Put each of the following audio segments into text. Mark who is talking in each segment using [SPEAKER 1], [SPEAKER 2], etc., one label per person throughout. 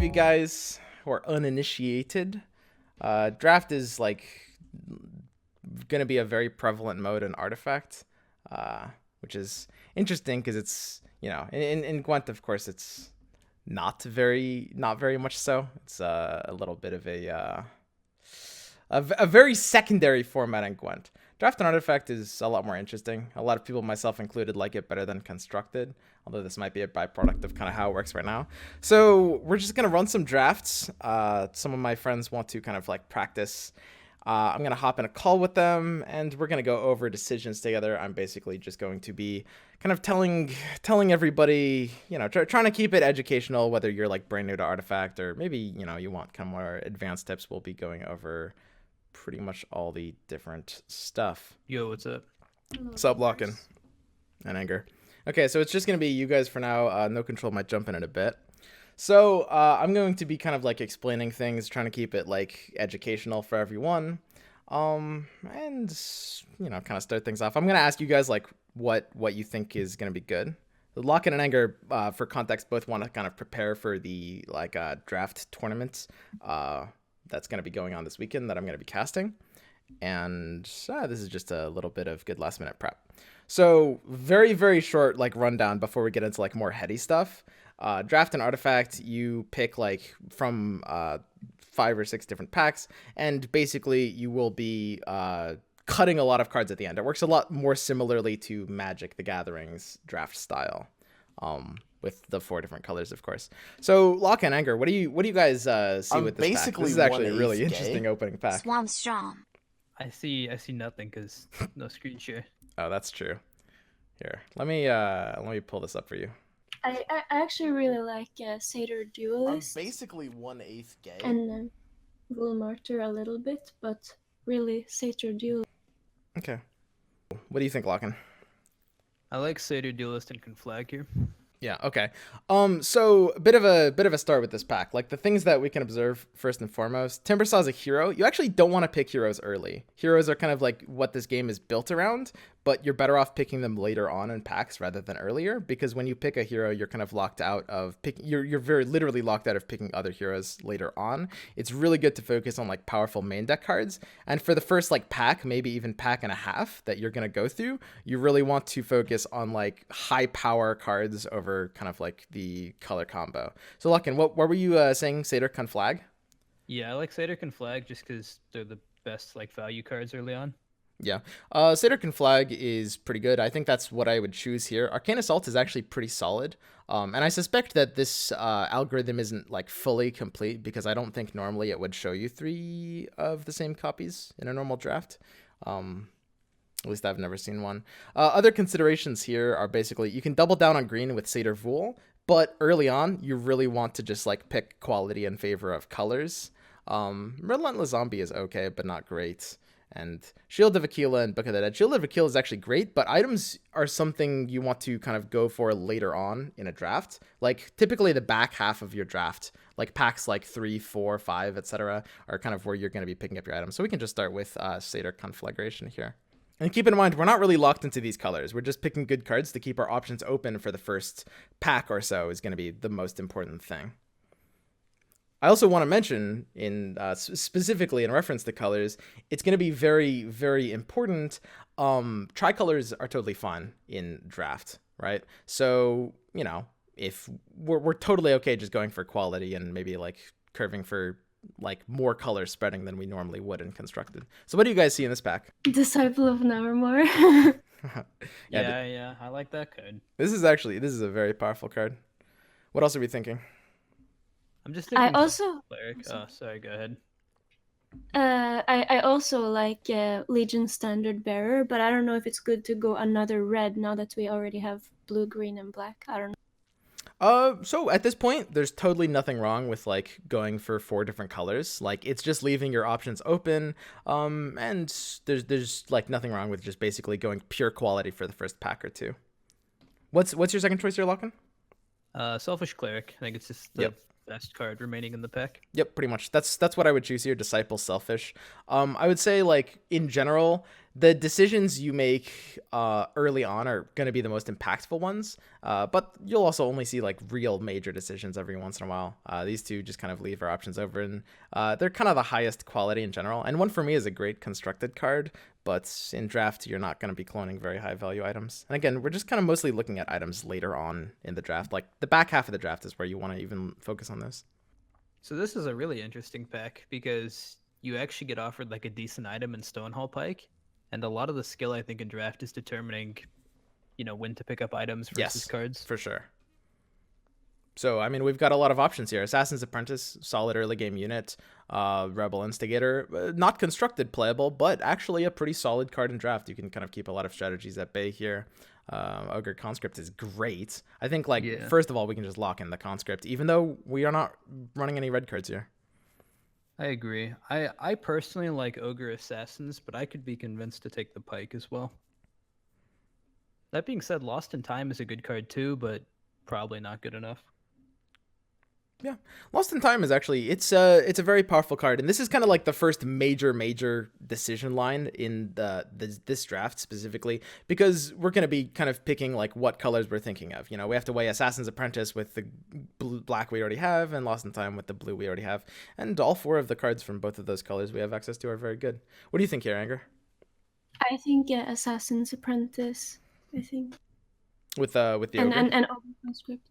[SPEAKER 1] you guys who are uninitiated, draft is like going to be a very prevalent mode in Artifact, which is interesting because it's, in Gwent, of course, it's not very much so. It's a little bit of a very secondary format in Gwent. Draft and Artifact is a lot more interesting. A lot of people, myself included, like it better than Constructed, although this might be a byproduct of kind of how it works right now. So we're just going to run some drafts. Some of my friends want to kind of like practice. I'm going to hop in a call with them, and we're going to go over decisions together. I'm basically just going to be kind of telling everybody, trying to keep it educational, whether you're like brand new to Artifact or maybe, you want kind of more advanced tips. We'll be going over pretty much all the different stuff.
[SPEAKER 2] Yo, what's up?
[SPEAKER 1] Sup, Lockin and Anger. Okay, so it's just going to be you guys for now. No Control might jump in a bit. So I'm going to be kind of like explaining things, trying to keep it like educational for everyone. And, kind of start things off. I'm going to ask you guys like what you think is going to be good. Lockin and Anger, for context, both want to kind of prepare for the draft tournament that's going to be going on this weekend that I'm going to be casting. And this is just a little bit of good last minute prep. So very, very short like rundown before we get into like more heady stuff. Draft and Artifact, you pick like from 5 or 6 different packs, and basically you will be cutting a lot of cards at the end. It works a lot more similarly to Magic the Gathering's draft style. With the 4 different colors, of course. So, Lock and Anger, what do you guys see with this pack? This is actually a really interesting opening pack.
[SPEAKER 3] Swamp Strong.
[SPEAKER 2] I see nothing because no screen share.
[SPEAKER 1] Oh, that's true. Here, let me pull this up for you.
[SPEAKER 4] I actually really like Satyr Duelist.
[SPEAKER 5] I'm basically 1/8 gay.
[SPEAKER 4] And Wool Martyr a little bit, but really Satyr Duelist.
[SPEAKER 1] Okay. What do you think, Lockin?
[SPEAKER 2] I like Satyr Duelist and Conflag here.
[SPEAKER 1] Yeah, okay. So a bit of a start with this pack. Like the things that we can observe first and foremost, Timbersaw's a hero. You actually don't want to pick heroes early. Heroes are kind of like what this game is built around, but you're better off picking them later on in packs rather than earlier, because when you pick a hero, you're kind of locked out of picking. You're very literally locked out of picking other heroes later on. It's really good to focus on like powerful main deck cards, and for the first like pack, maybe even pack and a half that you're gonna go through, you really want to focus on like high power cards over kind of like the color combo. So Luckin, what were you saying? Satyr Conflag?
[SPEAKER 2] Yeah, I like Satyr Conflag just because they're the best like value cards early on.
[SPEAKER 1] Yeah, Satyr Conflag is pretty good. I think that's what I would choose here. Arcane Assault is actually pretty solid, and I suspect that this algorithm isn't like fully complete because I don't think normally it would show you 3 of the same copies in a normal draft. At least I've never seen one. Other considerations here are basically you can double down on green with Satyr Vool, but early on you really want to just like pick quality in favor of colors. Relentless Zombie is okay, but not great. And Shield of Aquila and Book of the Dead. Shield of Aquila is actually great, but items are something you want to kind of go for later on in a draft. Like typically the back half of your draft, like packs like 3, 4, 5, etc., are kind of where you're going to be picking up your items. So we can just start with Satyr Conflagration here. And keep in mind, we're not really locked into these colors. We're just picking good cards to keep our options open for the first pack or so is going to be the most important thing. I also want to mention, in specifically in reference to colors, it's going to be very, very important. Tricolors are totally fine in draft, right? So, if we're totally okay just going for quality and maybe like curving for like more color spreading than we normally would in Constructed. So what do you guys see in this pack?
[SPEAKER 4] Disciple of Nevermore.
[SPEAKER 2] Yeah, I like that card.
[SPEAKER 1] This is a very powerful card. What else are we thinking?
[SPEAKER 2] I'm just thinking.
[SPEAKER 4] I also.
[SPEAKER 2] Cleric. Oh, sorry. Go ahead.
[SPEAKER 4] I also like Legion Standard Bearer, but I don't know if it's good to go another red now that we already have blue, green, and black. I don't know.
[SPEAKER 1] So at this point, there's totally nothing wrong with like going for 4 different colors. Like it's just leaving your options open. And there's like nothing wrong with just basically going pure quality for the first pack or 2. What's your second choice here, Lockin?
[SPEAKER 2] Selfish Cleric. I think it's just the best card remaining in the pack.
[SPEAKER 1] Yep, pretty much. That's what I would choose here. Disciple, Selfish. I would say like in general, the decisions you make early on are going to be the most impactful ones, but you'll also only see like real major decisions every once in a while. These two just kind of leave our options over, and they're kind of the highest quality in general. And one for me is a great constructed card, but in draft, you're not going to be cloning very high value items. And again, we're just kind of mostly looking at items later on in the draft. Like the back half of the draft is where you want to even focus on this.
[SPEAKER 2] So this is a really interesting pack because you actually get offered like a decent item in Stonehall Pike, and a lot of the skill I think in draft is determining, when to pick up items versus cards.
[SPEAKER 1] For sure. So, I mean, we've got a lot of options here. Assassin's Apprentice, solid early game unit. Rebel Instigator, not constructed playable, but actually a pretty solid card in draft. You can kind of keep a lot of strategies at bay here. Ogre Conscript is great. I think, first of all, we can just lock in the Conscript, even though we are not running any red cards here.
[SPEAKER 2] I agree. I personally like Ogre Assassins, but I could be convinced to take the Pike as well. That being said, Lost in Time is a good card too, but probably not good enough.
[SPEAKER 1] Yeah, Lost in Time is actually it's a very powerful card, and this is kind of like the first major decision line in this draft specifically, because we're going to be kind of picking like what colors we're thinking of. We have to weigh Assassin's Apprentice with the black we already have, and Lost in Time with the blue we already have, and all four of the cards from both of those colors we have access to are very good. What do you think here, Anger?
[SPEAKER 4] I think Assassin's Apprentice. I think
[SPEAKER 1] with the Ogre?
[SPEAKER 4] and Ogre Conscript.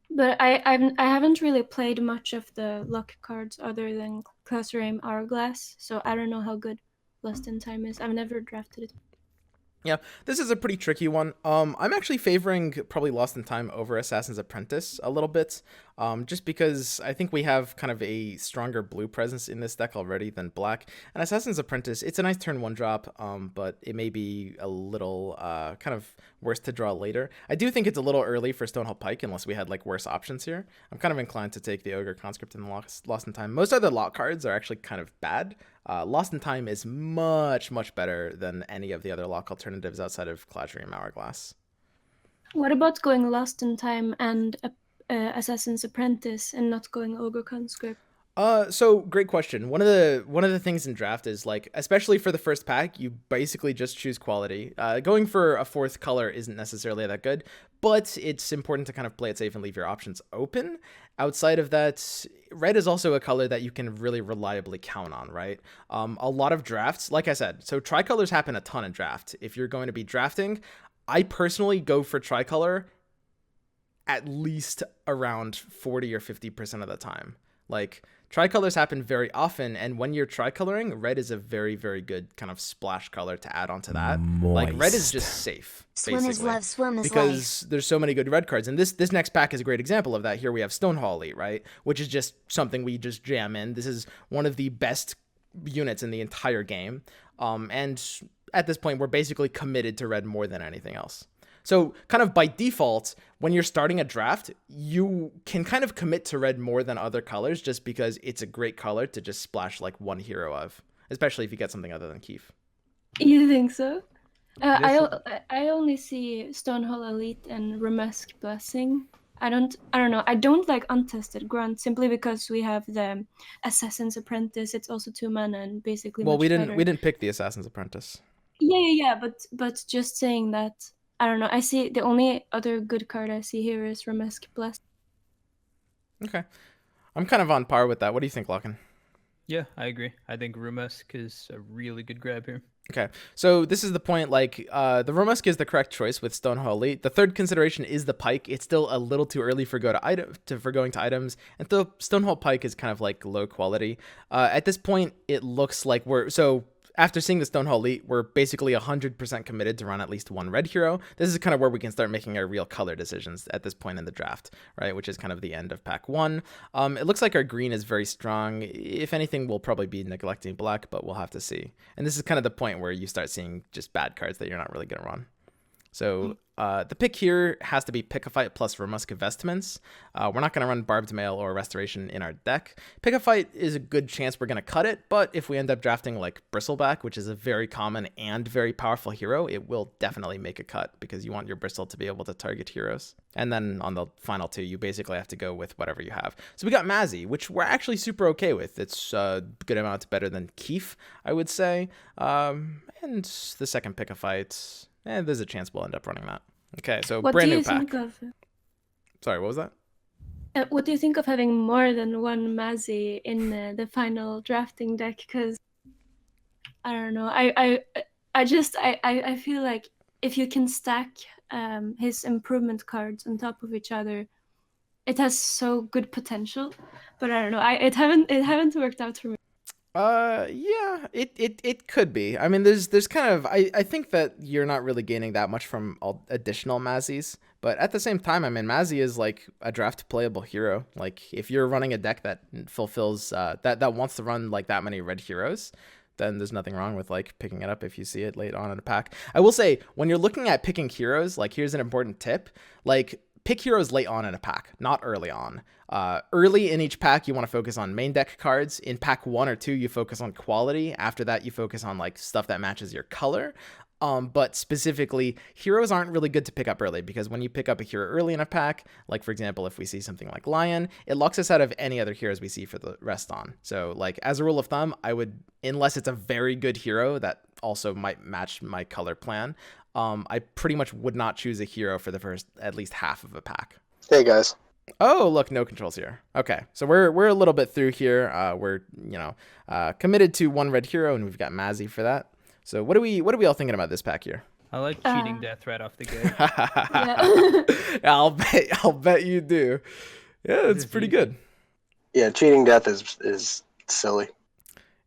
[SPEAKER 4] But I haven't really played much of the luck cards other than Cluster Aim Hourglass, so I don't know how good Lost in Time is. I've never drafted it.
[SPEAKER 1] Yeah, this is a pretty tricky one. I'm actually favoring probably Lost in Time over Assassin's Apprentice a little bit, just because I think we have kind of a stronger blue presence in this deck already than black. And Assassin's Apprentice, it's a nice turn 1 drop, but it may be a little kind of worse to draw later. I do think it's a little early for Stonehall Pike unless we had like worse options here. I'm kind of inclined to take the Ogre Conscript and Lost in Time. Most other lock cards are actually kind of bad. Lost in Time is much better than any of the other lock alternatives outside of Cladrium Hourglass.
[SPEAKER 4] What about going Lost in Time and Assassin's Apprentice and not going Ogre Conscript?
[SPEAKER 1] So great question. One of the things in draft is like, especially for the first pack, you basically just choose quality. Going for a fourth color isn't necessarily that good, but it's important to kind of play it safe and leave your options open. Outside of that, red is also a color that you can really reliably count on, right? A lot of drafts, like I said, so tricolors happen a ton in draft. If you're going to be drafting, I personally go for tricolor at least around 40 or 50% of the time. Like, tricolors happen very often, and when you're tricoloring, red is a very, very good kind of splash color to add onto that.
[SPEAKER 3] Moist.
[SPEAKER 1] Like, red is just safe,
[SPEAKER 6] Swim is love, swim is
[SPEAKER 1] because there's so many good red cards. And this next pack is a great example of that. Here we have Stonehall Elite, right? Which is just something we just jam in. This is one of the best units in the entire game. And at this point, we're basically committed to red more than anything else. So kind of by default, when you're starting a draft, you can kind of commit to red more than other colors just because it's a great color to just splash like one hero of, especially if you get something other than Keef.
[SPEAKER 4] You think so? I only see Stonehall Elite and Remesk Blessing. I don't know. I don't like Untested Grunt simply because we have the Assassin's Apprentice. It's also 2 mana and basically
[SPEAKER 1] Well,
[SPEAKER 4] much
[SPEAKER 1] we
[SPEAKER 4] better.
[SPEAKER 1] didn't pick the Assassin's Apprentice.
[SPEAKER 4] Yeah. But just saying that. I don't know. I see the only other good card I see here is Remesk Blessing.
[SPEAKER 1] Okay. I'm kind of on par with that. What do you think, Lachlan?
[SPEAKER 2] Yeah, I agree. I think Rumesk is a really good grab here.
[SPEAKER 1] Okay, so this is the point, like, the Romesk is the correct choice with Stonehall Elite. The third consideration is the Pike. It's still a little too early for going to items, and the Stonehall Pike is kind of, like, low quality. At this point, it looks like after seeing the Stonehall Elite, we're basically 100% committed to run at least one red hero. This is kind of where we can start making our real color decisions at this point in the draft, right? Which is kind of the end of pack 1. It looks like our green is very strong. If anything, we'll probably be neglecting black, but we'll have to see. And this is kind of the point where you start seeing just bad cards that you're not really going to run. So the pick here has to be Pick a Fight plus Remusk Vestments. We're not going to run Barbed Mail or Restoration in our deck. Pick a Fight is a good chance we're going to cut it, but if we end up drafting like Bristleback, which is a very common and very powerful hero, it will definitely make a cut because you want your Bristle to be able to target heroes. And then on the final two, you basically have to go with whatever you have. So we got Mazzy, which we're actually super okay with. It's a good amount better than Keef, I would say. And the second Pick a Fight, there's a chance we'll end up running that. Okay, so
[SPEAKER 4] What
[SPEAKER 1] brand
[SPEAKER 4] do
[SPEAKER 1] new
[SPEAKER 4] you
[SPEAKER 1] pack.
[SPEAKER 4] think of?
[SPEAKER 1] Sorry, what was that?
[SPEAKER 4] What do you think of having more than one Mazzy in the final drafting deck? Because I don't know. I feel like if you can stack his improvement cards on top of each other, it has so good potential. But I don't know. It haven't worked out for me.
[SPEAKER 1] Yeah, it could be. I mean, there's kind of I think that you're not really gaining that much from all additional Mazzies, but at the same time, I mean, Mazzy is like a draft playable hero. Like if you're running a deck that fulfills that wants to run like that many red heroes, then there's nothing wrong with like picking it up if you see it late on in a pack. I will say when you're looking at picking heroes, like here's an important tip, like pick heroes late on in a pack, not early on. Early in each pack, you want to focus on main deck cards. In pack 1 or 2, you focus on quality. After that, you focus on like stuff that matches your color. But specifically, heroes aren't really good to pick up early because when you pick up a hero early in a pack, like for example, if we see something like Lion, it locks us out of any other heroes we see for the rest on. So like as a rule of thumb, I would, unless it's a very good hero that also might match my color plan, I pretty much would not choose a hero for the first at least half of a pack.
[SPEAKER 3] Hey guys.
[SPEAKER 1] Oh, look, no controls here. Okay, so we're a little bit through here. We're committed to one red hero, and we've got Mazzy for that. So what are we all thinking about this pack here?
[SPEAKER 2] I like cheating death right off the gate.
[SPEAKER 4] Yeah.
[SPEAKER 1] I'll bet you do. Yeah, it's pretty good.
[SPEAKER 3] Yeah, cheating death is silly.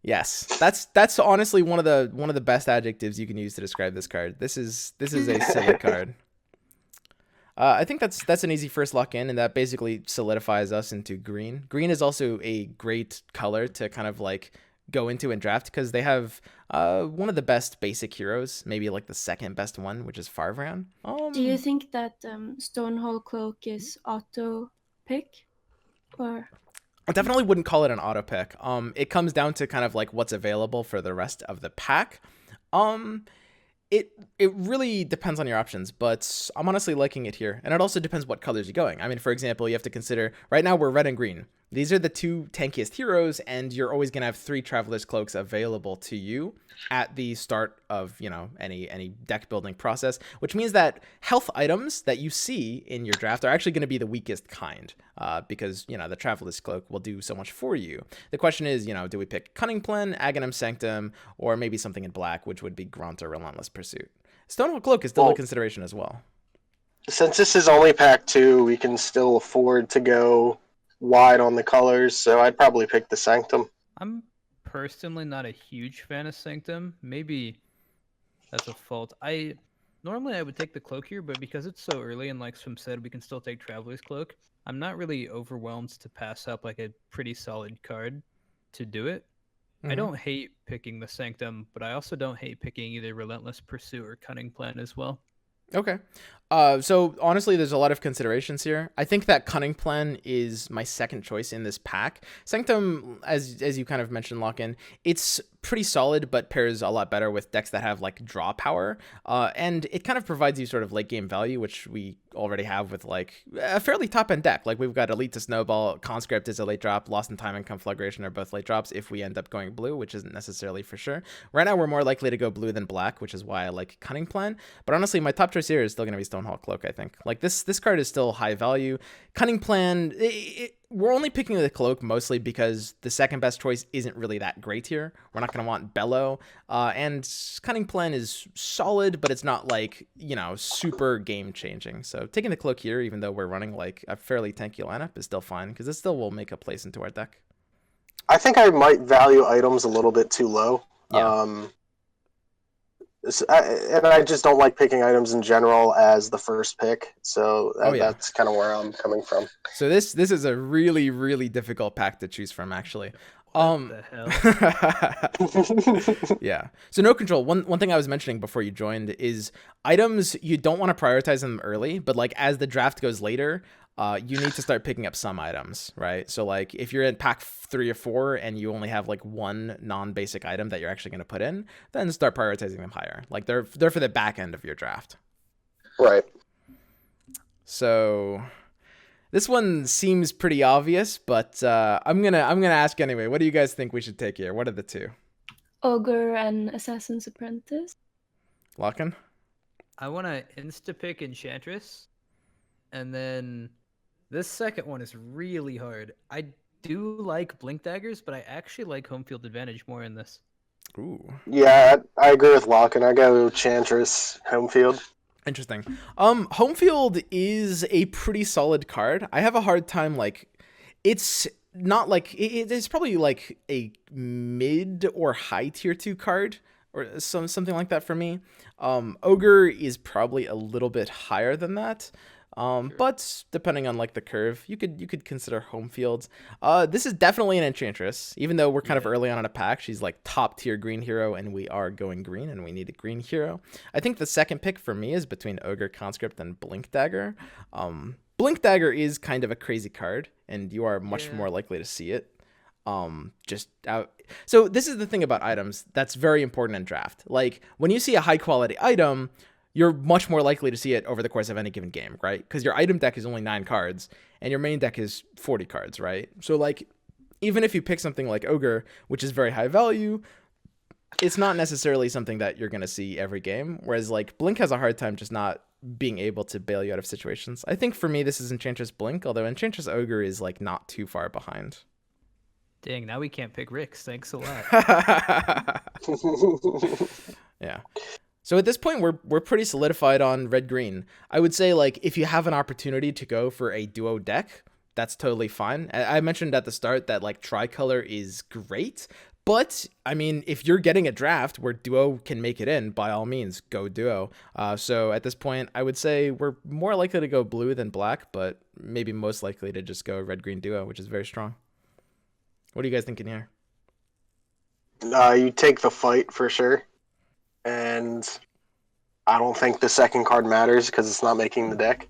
[SPEAKER 1] Yes, that's honestly one of the best adjectives you can use to describe this card. This is a silly card. I think that's an easy first lock in, and that basically solidifies us into green. Green is also a great color to kind of like go into and draft because they have one of the best basic heroes, maybe like the second best one, which is Farvran.
[SPEAKER 4] Do you think that Stonehall Cloak is auto pick, or?
[SPEAKER 1] I definitely wouldn't call it an auto pick. It comes down to kind of like what's available for the rest of the pack. It really depends on your options, but I'm honestly liking it here. And it also depends what colors you're going. I mean, for example, you have to consider, right now we're red and green. These are the two tankiest heroes, and you're always going to have 3 Traveler's Cloaks available to you at the start of, any deck building process, which means that health items that you see in your draft are actually going to be the weakest kind, because, the Traveler's Cloak will do so much for you. The question is, do we pick Cunning Plan, Aghanim Sanctum, or maybe something in black, which would be Grunt or Relentless Pursuit? Stonehall Cloak is still a consideration as well.
[SPEAKER 3] Since this is only pack 2, we can still afford to go wide on the colors, so I'd probably pick the Sanctum.
[SPEAKER 2] I'm personally not a huge fan of Sanctum. Maybe that's a fault. Normally I would take the Cloak here, but because it's so early and like Swim said, we can still take Traveler's Cloak. I'm not really overwhelmed to pass up like a pretty solid card to do it. I don't hate picking the Sanctum, but I also don't hate picking either Relentless Pursuit or Cunning Plan as well.
[SPEAKER 1] Okay. So honestly, there's a lot of considerations here. I think that Cunning Plan is my second choice in this pack. Sanctum, as you kind of mentioned, Lock-in, it's pretty solid, but pairs a lot better with decks that have like draw power. And it kind of provides you sort of late game value, which we already have with like a fairly top end deck. Like we've got Elite to Snowball, Conscript is a late drop, Lost in Time and Conflagration are both late drops if we end up going blue, which isn't necessarily for sure. Right now we're more likely to go blue than black, which is why I like Cunning Plan. But honestly, my top choice here is still going to be Stonehall Cloak, I think. Like this card is still high value. Cunning Plan, we're only picking the Cloak mostly because the second best choice isn't really that great here. We're not going to want Bellow. And Cunning Plan is solid, but it's not like, super game changing. So taking the Cloak here, even though we're running like a fairly tanky lineup, is still fine because it still will make a place into our deck.
[SPEAKER 3] I think I might value items a little bit too low.
[SPEAKER 1] Yeah.
[SPEAKER 3] And I just don't like picking items in general as the first pick, so that's kind of where I'm coming from.
[SPEAKER 1] So this is a really, really difficult pack to choose from, actually.
[SPEAKER 2] What the hell?
[SPEAKER 1] Yeah. So no control. One thing I was mentioning before you joined is items you don't want to prioritize them early, but like as the draft goes later, you need to start picking up some items, right? So like if you're in pack 3 or 4 and you only have like one non-basic item that you're actually going to put in, then start prioritizing them higher. Like they're for the back end of your draft.
[SPEAKER 3] Right.
[SPEAKER 1] So this one seems pretty obvious, but I'm gonna ask anyway. What do you guys think we should take here? What are the two?
[SPEAKER 4] Ogre and Assassin's Apprentice.
[SPEAKER 1] Lockin?
[SPEAKER 2] I want to insta-pick Enchantress, and then this second one is really hard. I do like Blink Daggers, but I actually like Home Field Advantage more in this.
[SPEAKER 1] Ooh.
[SPEAKER 3] Yeah, I agree with Lockin. I go Chantress home field.
[SPEAKER 1] Interesting. Home Field is a pretty solid card. I have a hard time, like, it's not like, it's probably like a mid or high tier 2 card, or something like that for me. Ogre is probably a little bit higher than that.
[SPEAKER 2] Sure.
[SPEAKER 1] But depending on like the curve, you could consider Home Fields. This is definitely an Enchantress, even though we're kind of early on in a pack. She's like top tier green hero, and we are going green, and we need a green hero. I think the second pick for me is between Ogre, Conscript, and Blink Dagger. Blink Dagger is kind of a crazy card, and you are much more likely to see it. So this is the thing about items that's very important in draft. Like when you see a high quality item, you're much more likely to see it over the course of any given game, right? Because your item deck is only 9 cards and your main deck is 40 cards, right? So like, even if you pick something like Ogre, which is very high value, it's not necessarily something that you're going to see every game. Whereas like Blink has a hard time just not being able to bail you out of situations. I think for me, this is Enchantress Blink, although Enchantress Ogre is like not too far behind.
[SPEAKER 2] Dang, now we can't pick Ricks. Thanks a lot.
[SPEAKER 1] Yeah. So at this point, we're pretty solidified on red-green. I would say, like, if you have an opportunity to go for a duo deck, that's totally fine. I mentioned at the start that, like, tricolor is great. But, I mean, if you're getting a draft where duo can make it in, by all means, go duo. So at this point, I would say we're more likely to go blue than black, but maybe most likely to just go red-green duo, which is very strong. What are you guys thinking here?
[SPEAKER 3] You take the fight for sure. And I don't think the second card matters because it's not making the deck.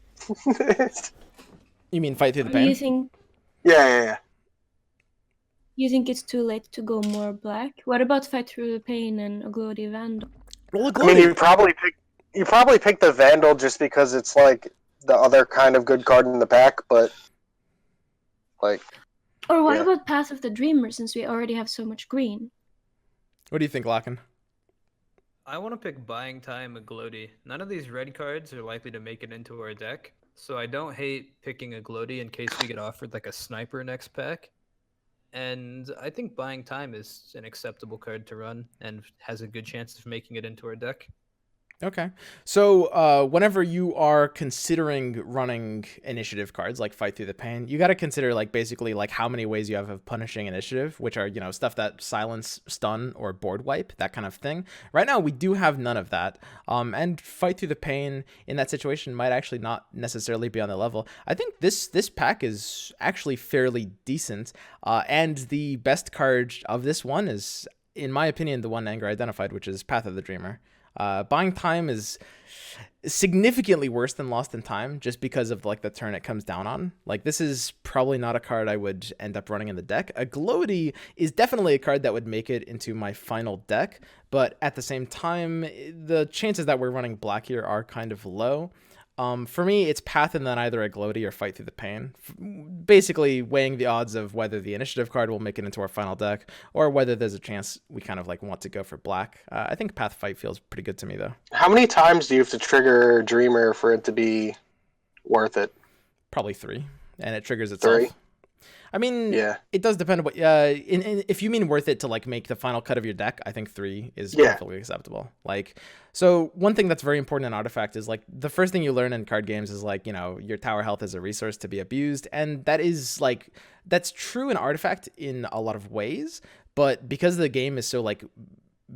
[SPEAKER 1] You mean Fight Through the
[SPEAKER 4] Do
[SPEAKER 1] Pain?
[SPEAKER 4] you think
[SPEAKER 3] Yeah.
[SPEAKER 4] you think it's too late to go more black? What about Fight Through the Pain and Aglodi Vandal?
[SPEAKER 1] Well,
[SPEAKER 3] I mean, you probably pick the Vandal just because it's like the other kind of good card in the pack, but like.
[SPEAKER 4] Or what about Path of the Dreamer, since we already have so much green?
[SPEAKER 1] What do you think, Lockin?
[SPEAKER 2] I want to pick Buying Time and Glody. None of these red cards are likely to make it into our deck, so I don't hate picking a Glody in case we get offered like a Sniper next pack. And I think Buying Time is an acceptable card to run and has a good chance of making it into our deck.
[SPEAKER 1] Okay. So whenever you are considering running initiative cards like Fight Through the Pain, you got to consider like basically like how many ways you have of punishing initiative, which are, you know, stuff that silence, stun, or board wipe, that kind of thing. Right now, we do have none of that. And Fight Through the Pain in that situation might actually not necessarily be on the level. I think this pack is actually fairly decent. And the best card of this one is, in my opinion, the one Anger identified, which is Path of the Dreamer. Buying Time is significantly worse than Lost in Time just because of like the turn it comes down on. Like this is probably not a card I would end up running in the deck. A Glody is definitely a card that would make it into my final deck, but at the same time, the chances that we're running black here are kind of low. For me, it's Path and then either a Glody or Fight Through the Pain. Basically weighing the odds of whether the initiative card will make it into our final deck or whether there's a chance we kind of like want to go for black. I think Path Fight feels pretty good to me though.
[SPEAKER 3] How many times do you have to trigger Dreamer for it to be worth it?
[SPEAKER 1] Probably 3, and it triggers itself.
[SPEAKER 3] 3?
[SPEAKER 1] I mean,
[SPEAKER 3] Yeah.
[SPEAKER 1] It does depend on what. If you mean worth it to like make the final cut of your deck, I think 3 is perfectly acceptable. Like, so one thing that's very important in Artifact is like the first thing you learn in card games is like, you know, your tower health is a resource to be abused, and that is like that's true in Artifact in a lot of ways. But because the game is so like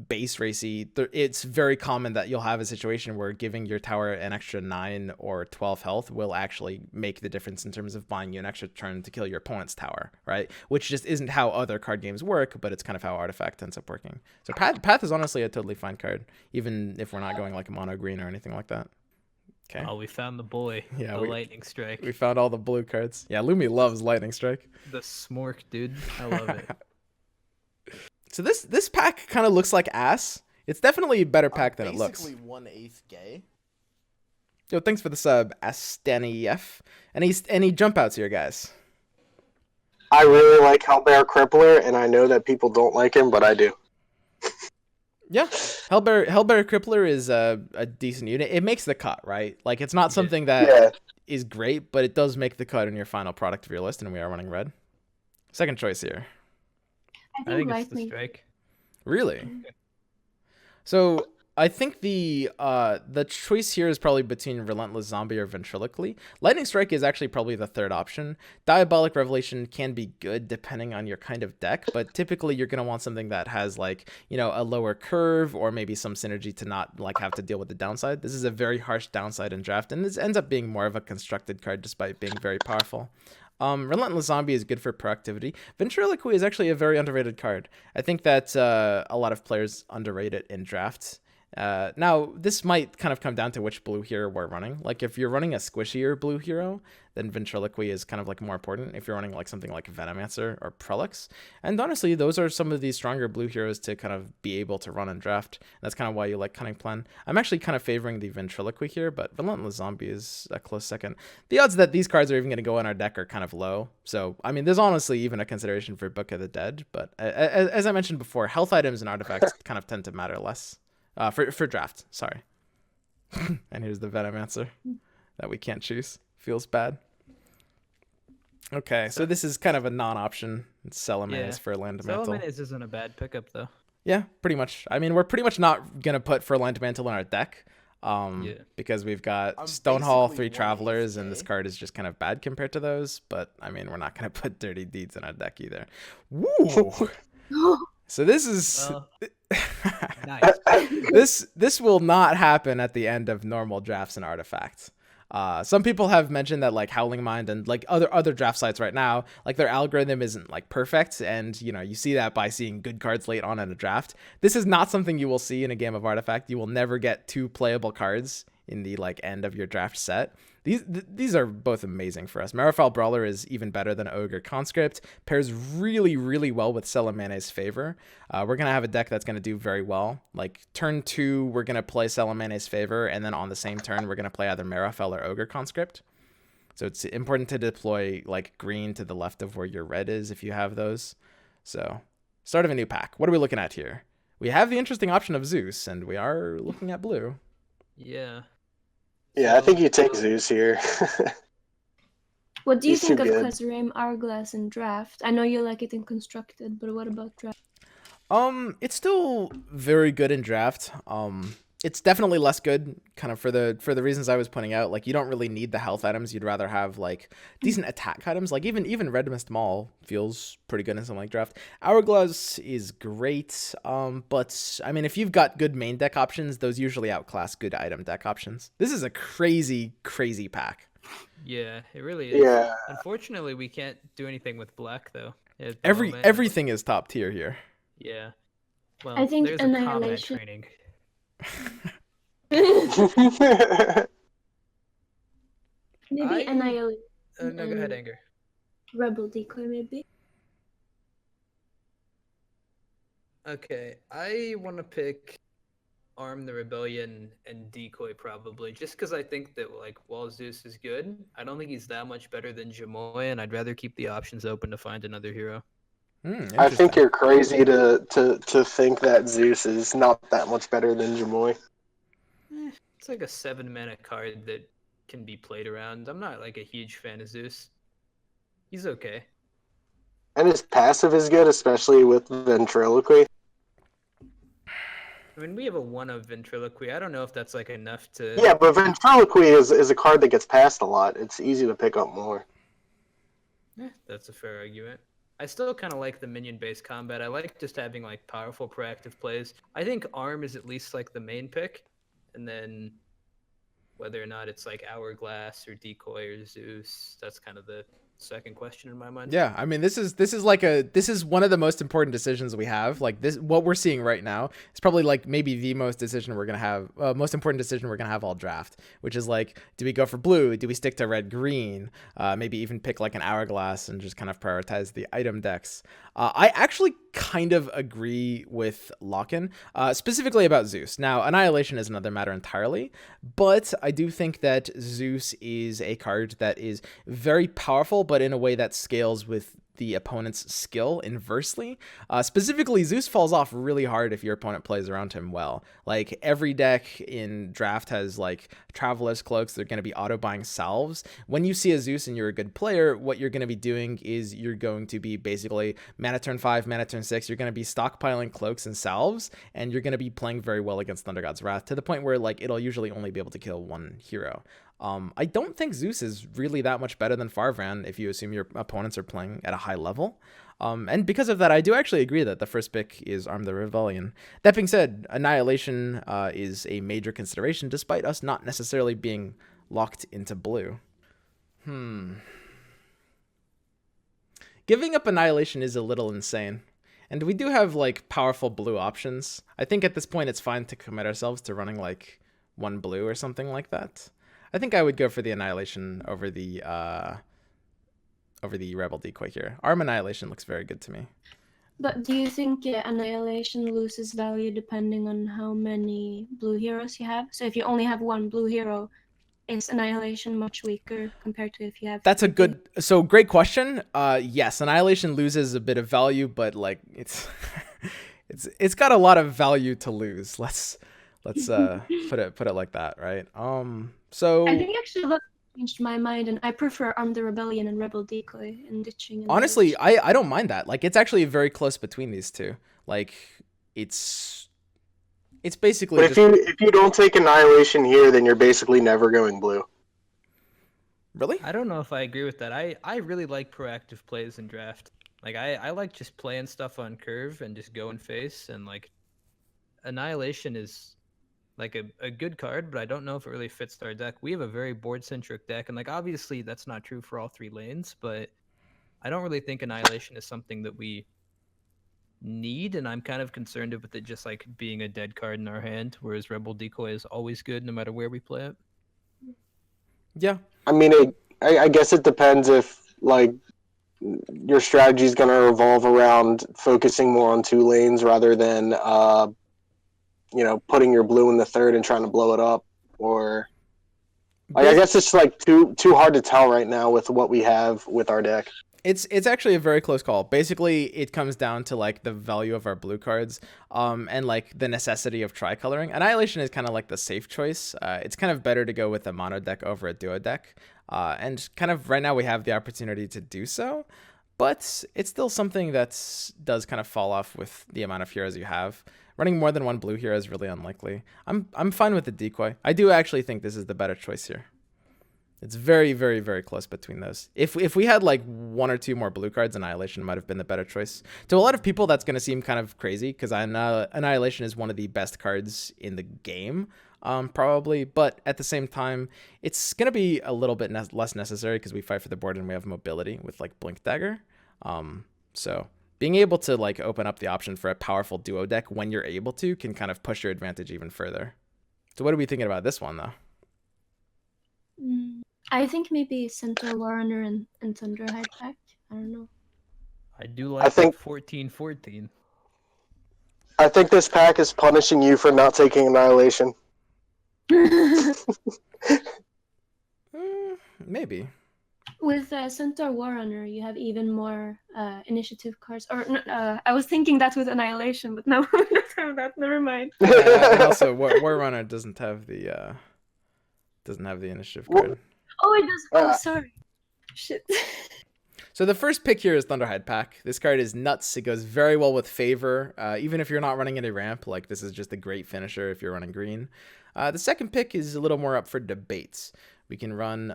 [SPEAKER 1] base racy, it's very common that you'll have a situation where giving your tower an extra 9 or 12 health will actually make the difference in terms of buying you an extra turn to kill your opponent's tower, right? Which just isn't how other card games work, but it's kind of how Artifact ends up working. So Path is honestly a totally fine card, even if we're not going like mono green or anything like that. Okay.
[SPEAKER 2] Oh, we found the boy. Yeah, the lightning strike.
[SPEAKER 1] We found all the blue cards. Yeah, Lumi loves lightning strike.
[SPEAKER 2] The smork, dude. I love it.
[SPEAKER 1] So this pack kind of looks like ass. It's definitely a better pack than it looks.
[SPEAKER 5] Basically 1/8 gay.
[SPEAKER 1] Yo, thanks for the sub, Astanif. Any jump outs here, guys?
[SPEAKER 3] I really like Hellbear Crippler, and I know that people don't like him, but I do.
[SPEAKER 1] Yeah, Hellbear Crippler is a decent unit. It makes the cut, right? Like, it's not something that is great, but it does make the cut in your final product of your list, and we are running red. Second choice here.
[SPEAKER 2] I think it's the strike.
[SPEAKER 1] Really? So I think the choice here is probably between Relentless Zombie or Ventriloquy. Lightning Strike is actually probably the third option. Diabolic Revelation can be good depending on your kind of deck, but typically you're gonna want something that has like, you know, a lower curve or maybe some synergy to not like have to deal with the downside. This is a very harsh downside in draft, and this ends up being more of a constructed card despite being very powerful. Relentless Zombie is good for proactivity. Ventriloquy is actually a very underrated card. I think that a lot of players underrate it in drafts. Now, this might kind of come down to which blue hero we're running. Like, if you're running a squishier blue hero, then Ventriloquy is kind of like more important if you're running like something like Venomancer or Prolix. And honestly, those are some of the stronger blue heroes to kind of be able to run in draft. That's kind of why you like Cunning Plan. I'm actually kind of favoring the Ventriloquy here, but Relentless Zombie is a close second. The odds that these cards are even going to go in our deck are kind of low. So, I mean, there's honestly even a consideration for Book of the Dead. But as I mentioned before, health items and artifacts kind of tend to matter less. For draft, sorry. And here's the Venomancer that we can't choose. Feels bad. Okay, so this is kind of a non-option. It's Salamence for Land Mantle.
[SPEAKER 2] Salamence isn't a bad pickup, though.
[SPEAKER 1] Yeah, pretty much. I mean, we're pretty much not going to put for Land Mantle in our deck because we've got Stonehall, 3 Travelers, and this card is just kind of bad compared to those. But, I mean, we're not going to put Dirty Deeds in our deck either. Woo! So this is...
[SPEAKER 2] Nice.
[SPEAKER 1] This will not happen at the end of normal drafts and artifacts. Some people have mentioned that like Howling Mind and like other draft sites right now, like their algorithm isn't like perfect, and you know you see that by seeing good cards late on in a draft. This is not something you will see in a game of Artifact. You will never get 2 playable cards in the like end of your draft set. These are both amazing for us. Marifal Brawler is even better than Ogre Conscript. Pairs really, really well with Salamane's Favor. We're going to have a deck that's going to do very well. Like, turn 2, we're going to play Salamane's Favor, and then on the same turn, we're going to play either Marifal or Ogre Conscript. So it's important to deploy, like, green to the left of where your red is if you have those. So, start of a new pack. What are we looking at here? We have the interesting option of Zeus, and we are looking at blue.
[SPEAKER 2] Yeah.
[SPEAKER 3] Yeah, I think you take Zeus here.
[SPEAKER 4] What do you
[SPEAKER 3] He's
[SPEAKER 4] think
[SPEAKER 3] too
[SPEAKER 4] of
[SPEAKER 3] good.
[SPEAKER 4] Khazraim Hourglass in draft? I know you like it in constructed, but what about draft?
[SPEAKER 1] It's still very good in draft. It's definitely less good kind of for the reasons I was pointing out. Like, you don't really need the health items. You'd rather have like decent attack items. Like even Red Mist Maul feels pretty good in something like draft. Hourglass is great. But I mean, if you've got good main deck options, those usually outclass good item deck options. This is a crazy pack.
[SPEAKER 2] Yeah, it really is.
[SPEAKER 3] Yeah.
[SPEAKER 2] Unfortunately, we can't do anything with black though.
[SPEAKER 1] Everything is top tier here.
[SPEAKER 2] Yeah. Well,
[SPEAKER 4] I think
[SPEAKER 2] there's a comment
[SPEAKER 4] Annihilation.
[SPEAKER 2] training.
[SPEAKER 4] Maybe Annihilation.
[SPEAKER 2] No, go ahead, Anger.
[SPEAKER 4] Rebel Decoy, maybe.
[SPEAKER 2] Okay, I want to pick Arm the Rebellion and Decoy probably, just because I think that like while Zeus is good, I don't think he's that much better than Jamoy, and I'd rather keep the options open to find another hero.
[SPEAKER 3] I think you're crazy to think that Zeus is not that much better than Jamoy.
[SPEAKER 2] It's like a 7-mana card that can be played around. I'm not like a huge fan of Zeus. He's okay.
[SPEAKER 3] And his passive is good, especially with Ventriloquy.
[SPEAKER 2] I mean, we have a 1 of Ventriloquy. I don't know if that's like enough to...
[SPEAKER 3] Yeah, but Ventriloquy is a card that gets passed a lot. It's easy to pick up more.
[SPEAKER 2] That's a fair argument. I still kind of like the minion-based combat. I like just having like powerful proactive plays. I think Arm is at least like the main pick, and then whether or not it's like Hourglass or Decoy or Zeus, that's kind of the second question in my mind.
[SPEAKER 1] Yeah, I mean this is one of the most important decisions we have. Like this, what we're seeing right now is probably like maybe the most most important decision we're gonna have all draft, which is like, do we go for blue? Do we stick to red green? Maybe even pick like an Hourglass and just kind of prioritize the item decks. I actually kind of agree with Locken, specifically about Zeus. Now, Annihilation is another matter entirely, but I do think that Zeus is a card that is very powerful, but in a way that scales with the opponent's skill inversely. Specifically, Zeus falls off really hard if your opponent plays around him well. Like every deck in draft has like Traveler's Cloaks. They're going to be auto buying salves. When you see a Zeus and you're a good player, what you're going to be doing is you're going to be basically mana turn 5, mana turn 6. You're going to be stockpiling cloaks and salves, and you're going to be playing very well against Thunder God's Wrath to the point where like it'll usually only be able to kill one hero. I don't think Zeus is really that much better than Farvan if you assume your opponents are playing at a high level. And because of that, I do actually agree that the first pick is Arm the Rebellion. That being said, Annihilation is a major consideration despite us not necessarily being locked into blue. Giving up Annihilation is a little insane. And we do have like powerful blue options. I think at this point it's fine to commit ourselves to running like one blue or something like that. I think I would go for the Annihilation over the Rebel Decoy here. Arm Annihilation looks very good to me.
[SPEAKER 4] But do you think Annihilation loses value depending on how many blue heroes you have? So if you only have one blue hero, is Annihilation much weaker compared to if you have...
[SPEAKER 1] That's a good... So, great question. Yes, Annihilation loses a bit of value, but like it's it's got a lot of value to lose. Let's put it like that, right? So
[SPEAKER 4] I think actually that changed my mind, and I prefer Arm the Rebellion and Rebel Decoy and ditching.
[SPEAKER 1] Honestly, I don't mind that. Like, it's actually very close between these two. Like, it's basically.
[SPEAKER 3] But if you don't take Annihilation here, then you're basically never going blue.
[SPEAKER 1] Really?
[SPEAKER 2] I don't know if I agree with that. I really like proactive plays in draft. Like I like just playing stuff on curve and just going face, and like Annihilation is like a good card, but I don't know if it really fits our deck. We have a very board-centric deck, and like obviously that's not true for all three lanes, but I don't really think Annihilation is something that we need, and I'm kind of concerned with it just like being a dead card in our hand, whereas Rebel Decoy is always good no matter where we play it.
[SPEAKER 1] Yeah.
[SPEAKER 3] I mean, I guess it depends if like your strategy is going to revolve around focusing more on two lanes rather than putting your blue in the third and trying to blow it up, or like, I guess it's like too hard to tell right now with what we have with our deck.
[SPEAKER 1] It's actually a very close call. Basically, it comes down to like the value of our blue cards, and like the necessity of tricoloring. Annihilation is kind of like the safe choice. It's kind of better to go with a mono deck over a duo deck, and kind of right now we have the opportunity to do so, but it's still something that does kind of fall off with the amount of heroes you have. Running more than one blue hero is really unlikely. I'm fine with the Decoy. I do actually think this is the better choice here. It's very, very, very close between those. If we had like one or two more blue cards, Annihilation might have been the better choice. To a lot of people, that's going to seem kind of crazy because Annihilation is one of the best cards in the game, probably. But at the same time, it's going to be a little bit less necessary because we fight for the board and we have mobility with like Blink Dagger. So being able to like open up the option for a powerful duo deck when you're able to can kind of push your advantage even further. So what are we thinking about this one though?
[SPEAKER 4] I think maybe Centaur Warrunner and Thunderhide pack. I don't know.
[SPEAKER 2] I do like 14-14.
[SPEAKER 3] I think this pack is punishing you for not taking Annihilation.
[SPEAKER 1] Maybe.
[SPEAKER 4] With Centaur Warrunner, you have even more initiative cards. Or I was thinking that with Annihilation, but no, we don't have that. Never mind.
[SPEAKER 1] And also, Warrunner doesn't have the initiative card.
[SPEAKER 4] Oh, it does. Oh, sorry. Shit.
[SPEAKER 1] So the first pick here is Thunderhide Pack. This card is nuts. It goes very well with Favor. Even if you're not running any ramp, like this is just a great finisher if you're running green. The second pick is a little more up for debates. We can run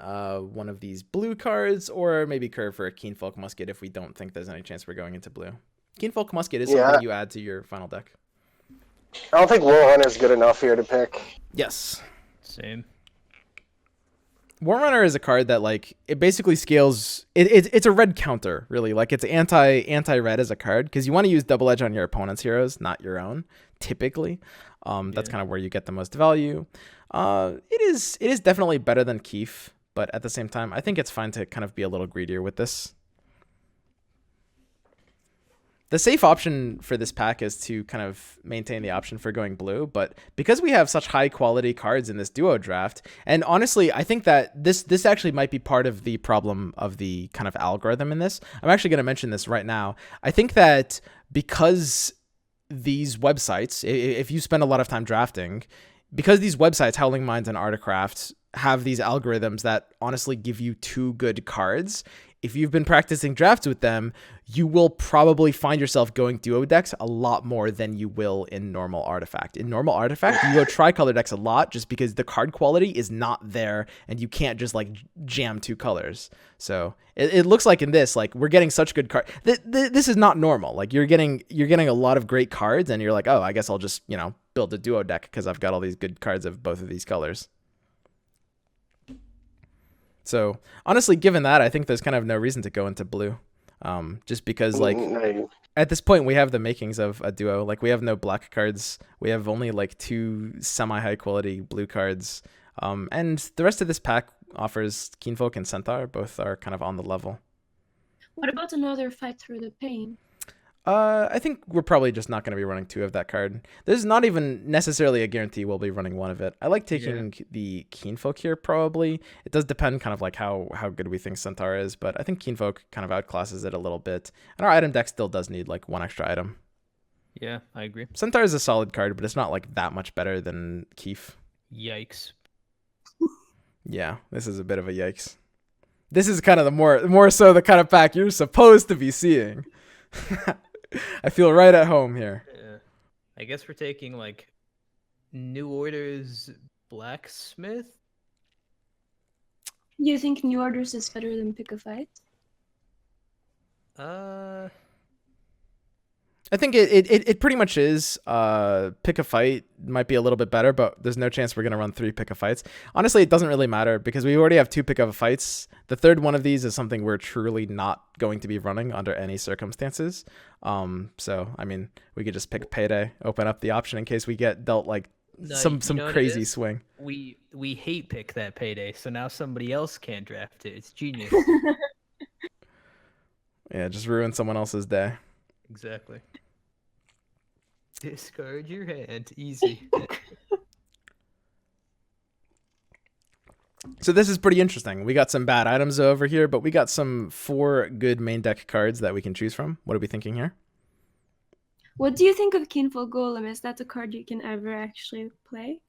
[SPEAKER 1] one of these blue cards, or maybe curve for a Keenfolk Musket if we don't think there's any chance we're going into blue. Keenfolk Musket is something you add to your final deck.
[SPEAKER 3] I don't think War Runner is good enough here to pick.
[SPEAKER 1] Yes.
[SPEAKER 2] Same.
[SPEAKER 1] War Runner is a card that, like, it basically scales. It's a red counter, really. Like, it's anti-red as a card, because you want to use double edge on your opponent's heroes, not your own, typically. That's kind of where you get the most value. It is definitely better than Keef, but at the same time, I think it's fine to kind of be a little greedier with this. The safe option for this pack is to kind of maintain the option for going blue, but because we have such high quality cards in this duo draft, and honestly, I think that this actually might be part of the problem of the kind of algorithm in this. I'm actually going to mention this right now. I think that because these websites, if you spend a lot of time drafting, because these websites, Howling Minds and Artcraft, have these algorithms that honestly give you 2 good cards, if you've been practicing drafts with them, you will probably find yourself going duo decks a lot more than you will in normal Artifact. In normal Artifact, you go tricolor decks a lot just because the card quality is not there and you can't just like jam 2 colors. So it looks like in this, like, we're getting such good cards. This is not normal. Like, you're getting a lot of great cards and you're like, oh, I guess I'll just, build a duo deck because I've got all these good cards of both of these colors. So honestly, given that, I think there's kind of no reason to go into blue, just because, like, at this point we have the makings of a duo. Like, we have no black cards. We have only like 2 semi-high quality blue cards, and the rest of this pack offers Keenfolk and Centaur. Both are kind of on the level.
[SPEAKER 4] What about another Fight Through the Pain?
[SPEAKER 1] I think we're probably just not going to be running 2 of that card. There's not even necessarily a guarantee we'll be running 1 of it. I like taking the Keenfolk here, probably. It does depend kind of like how good we think Centaur is, but I think Keenfolk kind of outclasses it a little bit. And our item deck still does need like 1 extra item.
[SPEAKER 2] Yeah, I agree.
[SPEAKER 1] Centaur is a solid card, but it's not like that much better than Keef.
[SPEAKER 2] Yikes.
[SPEAKER 1] Yeah, this is a bit of a yikes. This is kind of the more so the kind of pack you're supposed to be seeing. I feel right at home here.
[SPEAKER 2] Yeah. I guess we're taking like New Order's Blacksmith.
[SPEAKER 4] You think New Orders is better than Pick a Fight?
[SPEAKER 1] I think it pretty much is. Pick a Fight might be a little bit better, but there's no chance we're going to run 3 Pick a Fights. Honestly, it doesn't really matter because we already have 2 Pick a Fights. The third one of these is something we're truly not going to be running under any circumstances. So, I mean, we could just pick Payday, open up the option in case we get dealt like some crazy swing.
[SPEAKER 2] We hate pick that Payday, so now somebody else can't draft it. It's genius.
[SPEAKER 1] Yeah, just ruin someone else's day.
[SPEAKER 2] Exactly. Discard your hand. Easy.
[SPEAKER 1] So this is pretty interesting. We got some bad items over here, but we got some 4 good main deck cards that we can choose from. What are we thinking here?
[SPEAKER 4] What do you think of Keenfolk Golem? Is that a card you can ever actually play?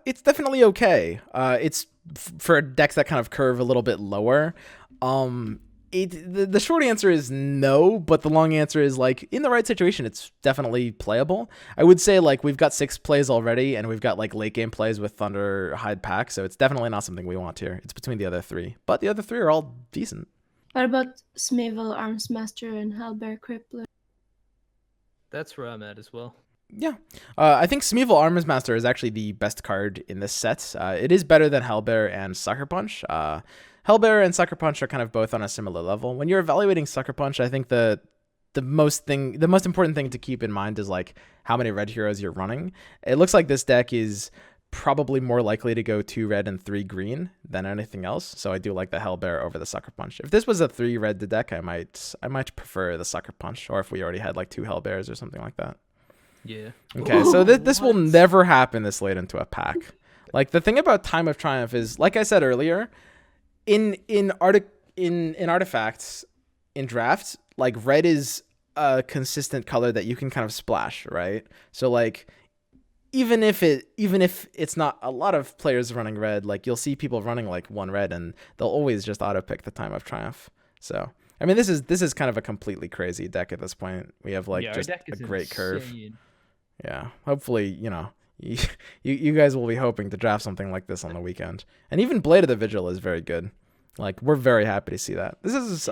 [SPEAKER 1] It's definitely okay. It's for decks that kind of curve a little bit lower. The short answer is no, but the long answer is, like, in the right situation, it's definitely playable. I would say, like, we've got 6 plays already, and we've got, like, late game plays with Thunder Hyde Pack, so it's definitely not something we want here. It's between the other 3, but the other 3 are all decent.
[SPEAKER 4] What about Smeagol, Armsmaster, and Hellbear Crippler?
[SPEAKER 2] That's where I'm at as well.
[SPEAKER 1] Yeah. I think Smeagol Armsmaster is actually the best card in this set. It is better than Hellbear and Sucker Punch. Hellbear and Sucker Punch are kind of both on a similar level. When you're evaluating Sucker Punch, I think the most important thing to keep in mind is, like, how many red heroes you're running. It looks like this deck is probably more likely to go 2 red and 3 green than anything else. So I do like the Hellbear over the Sucker Punch. If this was a 3 red deck, I might prefer the Sucker Punch, or if we already had like 2 Hellbears or something like that.
[SPEAKER 2] Yeah.
[SPEAKER 1] Okay, so this will never happen this late into a pack. Like, the thing about Time of Triumph is, like I said earlier, in artifacts, in drafts, like, red is a consistent color that you can kind of splash, right? So, like, even if it's not a lot of players running red, like, you'll see people running like 1 red and they'll always just auto pick the Time of Triumph. So, I mean, this is kind of a completely crazy deck at this point. We have, like, just a great curve. Yeah, hopefully, you you guys will be hoping to draft something like this on the weekend. And even Blade of the Vigil is very good. Like, we're very happy to see that. This is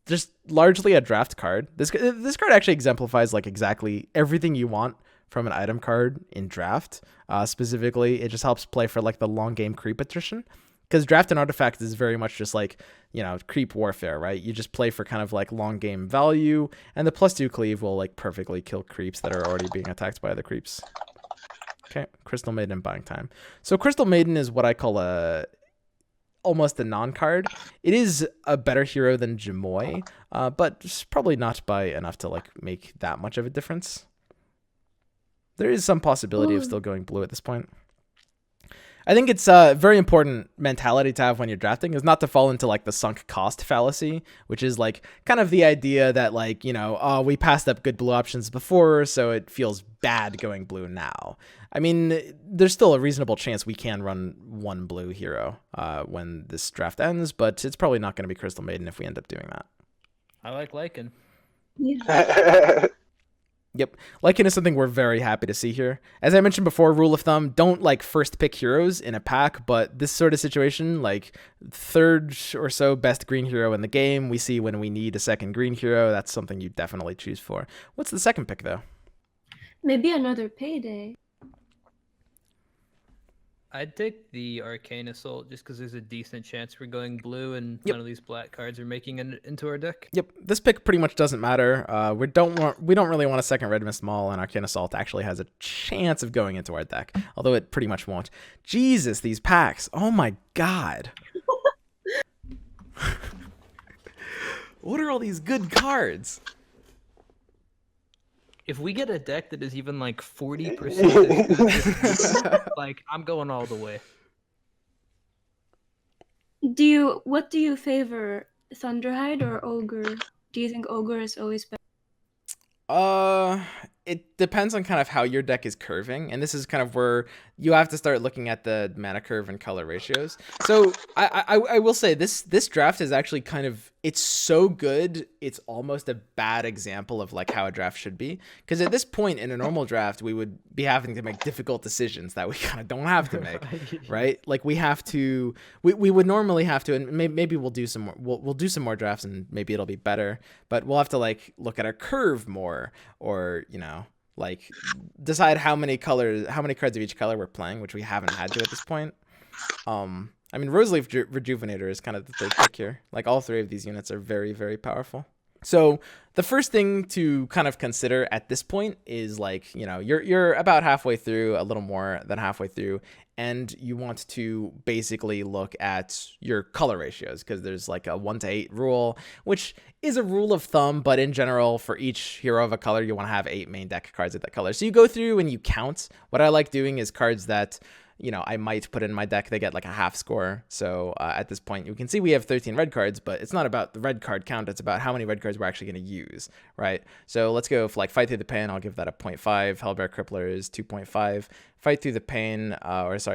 [SPEAKER 1] just largely a draft card. This card actually exemplifies like exactly everything you want from an item card in draft. Specifically, it just helps play for like the long game creep attrition. Because draft and artifact is very much just like, creep warfare, right? You just play for kind of like long game value, and the +2 cleave will like perfectly kill creeps that are already being attacked by the creeps. Okay, Crystal Maiden buying time. So Crystal Maiden is what I call almost a non-card. It is a better hero than Jamoy, but just probably not by enough to like make that much of a difference. There is some possibility of still going blue at this point. I think it's a very important mentality to have when you're drafting, is not to fall into like the sunk cost fallacy, which is like kind of the idea that like, we passed up good blue options before, so it feels bad going blue now. I mean, there's still a reasonable chance we can run one blue hero when this draft ends, but it's probably not going to be Crystal Maiden if we end up doing that.
[SPEAKER 2] I like Lycan.
[SPEAKER 4] Yeah.
[SPEAKER 1] Yep. Lycan is something we're very happy to see here. As I mentioned before, rule of thumb, don't like first pick heroes in a pack, but this sort of situation, like third or so best green hero in the game, we see when we need a second green hero, that's something you definitely choose for. What's the second pick though?
[SPEAKER 4] Maybe another payday.
[SPEAKER 2] I'd take the Arcane Assault just because there's a decent chance we're going blue and none of these black cards are making it into our deck.
[SPEAKER 1] Yep, this pick pretty much doesn't matter. We don't really want a second Red Mist Maul, and Arcane Assault actually has a chance of going into our deck, although it pretty much won't. Jesus, these packs! Oh my god! What are all these good cards?
[SPEAKER 2] If we get a deck that is even like 40%, like I'm going all the way.
[SPEAKER 4] What do you favor, Thunderhide or Ogre? Do you think Ogre is always better?
[SPEAKER 1] It depends on kind of how your deck is curving, and this is kind of where you have to start looking at the mana curve and color ratios. So I will say this draft is actually kind of, it's so good, it's almost a bad example of like how a draft should be. Because at this point in a normal draft, we would be having to make difficult decisions that we kind of don't have to make, right? Like we would normally have to, and maybe we'll do some more, we'll do some more drafts and maybe it'll be better, but we'll have to like look at our curve more, or like decide how many cards of each color we're playing, which we haven't had to at this point. I mean, Roseleaf Rejuvenator is kind of the third pick here. Like all three of these units are very, very powerful. So the first thing to kind of consider at this point is like, you're about halfway through, a little more than halfway through, and you want to basically look at your color ratios, because there's like a 1-to-8 rule, which is a rule of thumb, but in general, for each hero of a color, you want to have 8 main deck cards of that color. So you go through and you count. What I like doing is cards that I might put in my deck, they get like a half score. So at this point, you can see we have 13 red cards, but it's not about the red card count. It's about how many red cards we're actually going to use, right? So let's go for like Fight Through the Pain. I'll give that a 0.5. Hellbear Crippler is 2.5. Fight Through the Pain,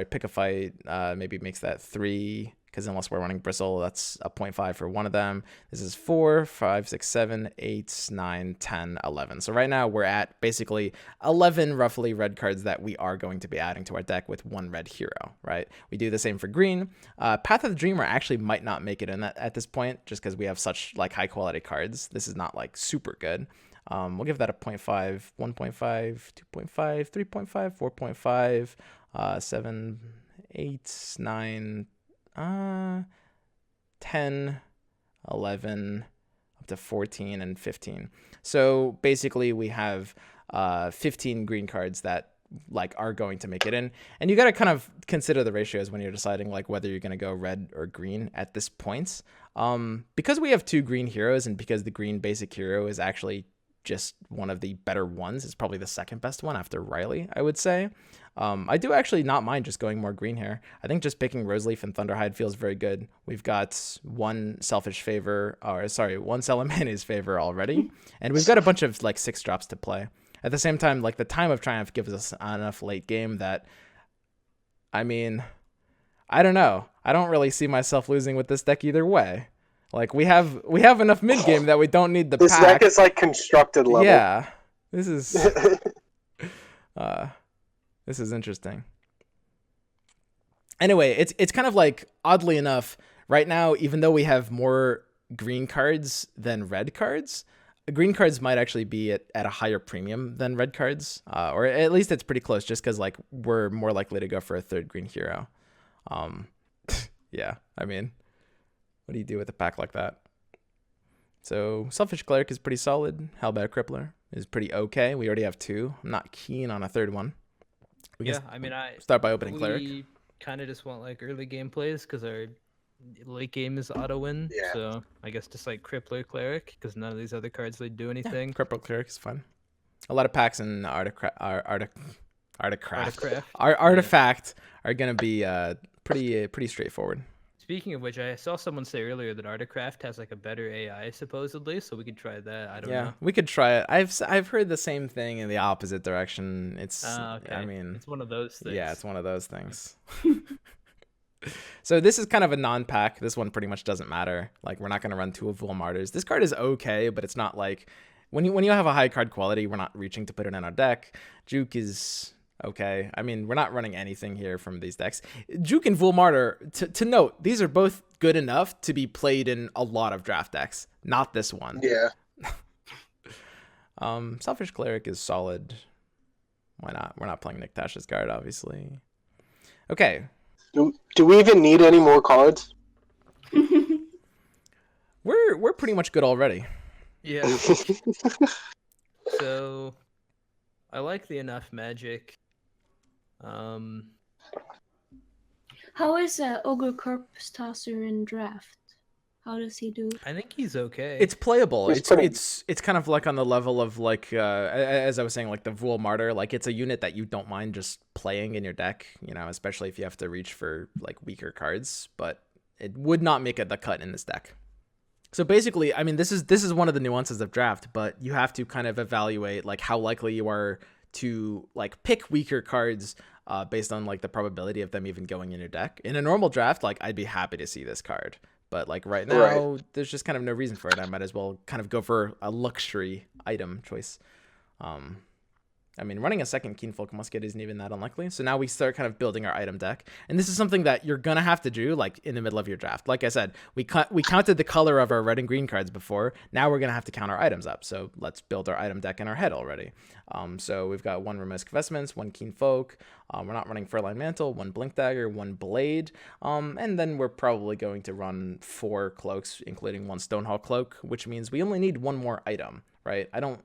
[SPEAKER 1] Pick a Fight, maybe makes that 3. Because unless we're running Bristle, that's a 0.5 for one of them. This is 4, 5, 6, 7, 8, 9, 10, 11. So right now we're at basically 11 roughly red cards that we are going to be adding to our deck with one red hero, right? We do the same for green. Path of the Dreamer actually might not make it in at this point, just because we have such like high quality cards. This is not like super good. We'll give that a 0.5, 1.5, 2.5, 3.5, 4.5, 7, 8, 9, 10, 11, up to 14 and 15. So basically we have 15 green cards that like are going to make it in, and you got to kind of consider the ratios when you're deciding like whether you're going to go red or green at this point. Because we have 2 green heroes, and because the green basic hero is actually just one of the better ones, it's probably the second best one after Riley, I would say. I do actually not mind just going more green here. I think just picking Roseleaf and Thunderhide feels very good. We've got one Salamania's favor already, and we've got a bunch of like 6 drops to play. At the same time, like the Time of Triumph gives us enough late game that, I mean, I don't know. I don't really see myself losing with this deck either way. Like we have enough mid game that we don't need the
[SPEAKER 3] this
[SPEAKER 1] pack.
[SPEAKER 3] deck is like constructed level.
[SPEAKER 1] Yeah, this is. This is interesting. Anyway, it's kind of like, oddly enough, right now, even though we have more green cards than red cards, green cards might actually be at a higher premium than red cards, or at least it's pretty close, just because like we're more likely to go for a third green hero. Yeah, I mean, what do you do with a pack like that? So Selfish Cleric is pretty solid. Hellbound Crippler is pretty okay. We already have 2. I'm not keen on a third one. We can
[SPEAKER 2] I mean,
[SPEAKER 1] start by opening Cleric.
[SPEAKER 2] We kind of just want like early game plays because our late game is auto win.
[SPEAKER 3] Yeah.
[SPEAKER 2] So I guess just like Crippler Cleric because none of these other cards really do anything.
[SPEAKER 1] Yeah, Crippler Cleric is fun. A lot of packs in Artifact are gonna be pretty straightforward.
[SPEAKER 2] Speaking of which, I saw someone say earlier that Articraft has like a better AI supposedly, so we could try that. I don't know.
[SPEAKER 1] We could try it. I've heard the same thing in the opposite direction. It's
[SPEAKER 2] okay.
[SPEAKER 1] I mean,
[SPEAKER 2] it's one of those things.
[SPEAKER 1] Yeah, it's one of those things. So this is kind of a non-pack. This one pretty much doesn't matter. Like, we're not going to run 2 of Wool Martyrs. This card is okay, but it's not like when you have a high card quality, we're not reaching to put it in our deck. Juke is okay. I mean, we're not running anything here from these decks. Juke and Wool Martyr, to note, these are both good enough to be played in a lot of draft decks. Not this one.
[SPEAKER 3] Yeah.
[SPEAKER 1] Selfish Cleric is solid. Why not? We're not playing Nick Tash's card, obviously. Okay.
[SPEAKER 3] Do we even need any more cards?
[SPEAKER 1] We're pretty much good already.
[SPEAKER 2] Yeah. So I like the enough magic.
[SPEAKER 4] How is Ogre Corpse Tosser in draft? How does he do?
[SPEAKER 2] I think he's okay.
[SPEAKER 1] It's playable.
[SPEAKER 3] It's
[SPEAKER 1] It's kind of like on the level of like as I was saying, like the Vool Martyr. Like, it's a unit that you don't mind just playing in your deck, you know, especially if you have to reach for like weaker cards. But it would not make the cut in this deck. So basically, I mean, this is one of the nuances of draft, but you have to kind of evaluate like how likely you are to like pick weaker cards based on like the probability of them even going in your deck. In a normal draft, like, I'd be happy to see this card. But like right now, there's just kind of no reason for it. I might as well kind of go for a luxury item choice. I mean, running a second Keenfolk Musket isn't even that unlikely. So now we start kind of building our item deck. And this is something that you're going to have to do like in the middle of your draft. Like I said, we counted the color of our red and green cards before. Now we're going to have to count our items up. So let's build our item deck in our head already. So we've got 1 Remisk Vestments, 1 Keenfolk. We're not running Furline Mantle, 1 Blink Dagger, 1 Blade. And then we're probably going to run 4 cloaks, including 1 Stonehall Cloak, which means we only need 1 more item, right? I don't...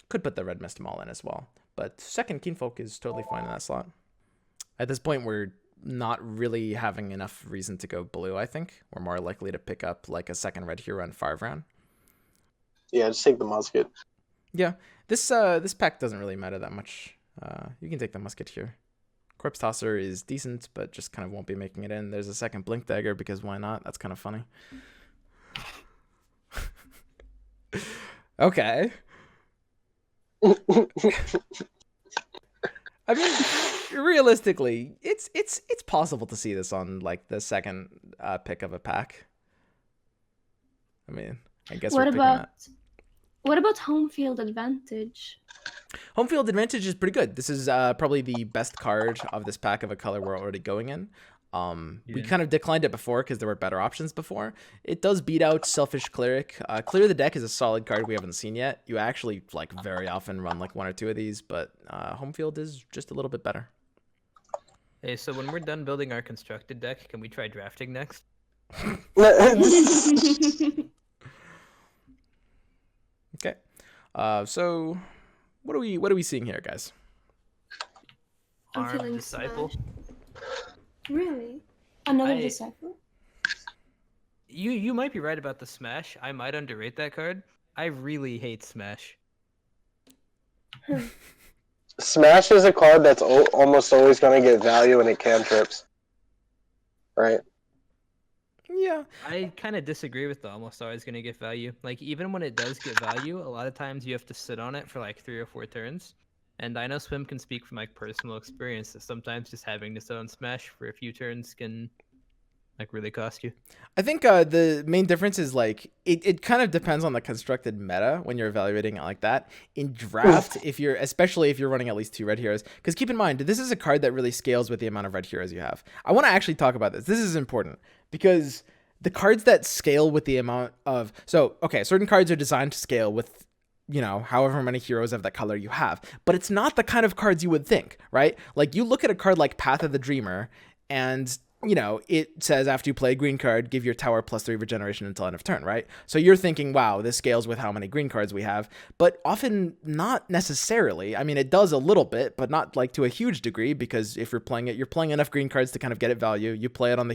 [SPEAKER 1] Could put the Red Mist Maul in as well. But second Keenfolk is totally fine in that slot. At this point, we're not really having enough reason to go blue, I think. We're more likely to pick up like a second red hero in 5 round.
[SPEAKER 3] Yeah, just take the musket.
[SPEAKER 1] Yeah, this pack doesn't really matter that much. You can take the musket here. Corpse Tosser is decent, but just kind of won't be making it in. There's a second Blink Dagger because why not? That's kind of funny. Okay. I mean, realistically, it's possible to see this on like the second pick of a pack. I mean, I guess
[SPEAKER 4] What about home field advantage?
[SPEAKER 1] Home field advantage is pretty good. This is probably the best card of this pack of a color we're already going in. We kind of declined it before because there were better options before. It does beat out Selfish Cleric. Clear the Deck is a solid card we haven't seen yet. You actually like very often run like 1 or 2 of these, but home field is just a little bit better.
[SPEAKER 2] Hey, so when we're done building our constructed deck, can we try drafting next?
[SPEAKER 1] Okay. So what are we seeing here, guys?
[SPEAKER 4] I'm
[SPEAKER 2] Armed
[SPEAKER 4] feeling
[SPEAKER 2] Disciple.
[SPEAKER 4] smashed. Really? Another
[SPEAKER 2] I-
[SPEAKER 4] disciple?
[SPEAKER 2] You might be right about the Smash. I might underrate that card. I really hate Smash.
[SPEAKER 3] Smash is a card that's almost always going to get value in it cantrips. Right?
[SPEAKER 1] Yeah.
[SPEAKER 2] I kind of disagree with the almost always going to get value. Like, even when it does get value, a lot of times you have to sit on it for like 3 or 4 turns. And I know Swim can speak from like personal experience that sometimes just having to sit on Smash for a few turns can like really cost you?
[SPEAKER 1] I think the main difference is like it kind of depends on the constructed meta when you're evaluating it like that. In draft, especially if you're running at least 2 red heroes, because keep in mind this is a card that really scales with the amount of red heroes you have. I want to actually talk about this. This is important because the cards that scale with the amount of certain cards are designed to scale with however many heroes of that color you have, but it's not the kind of cards you would think, right? Like you look at a card like Path of the Dreamer and it says after you play a green card, give your tower +3 regeneration until end of turn, right? So you're thinking, wow, this scales with how many green cards we have, but often not necessarily. I mean, it does a little bit, but not like to a huge degree, because if you're playing it, you're playing enough green cards to kind of get it value. You play it on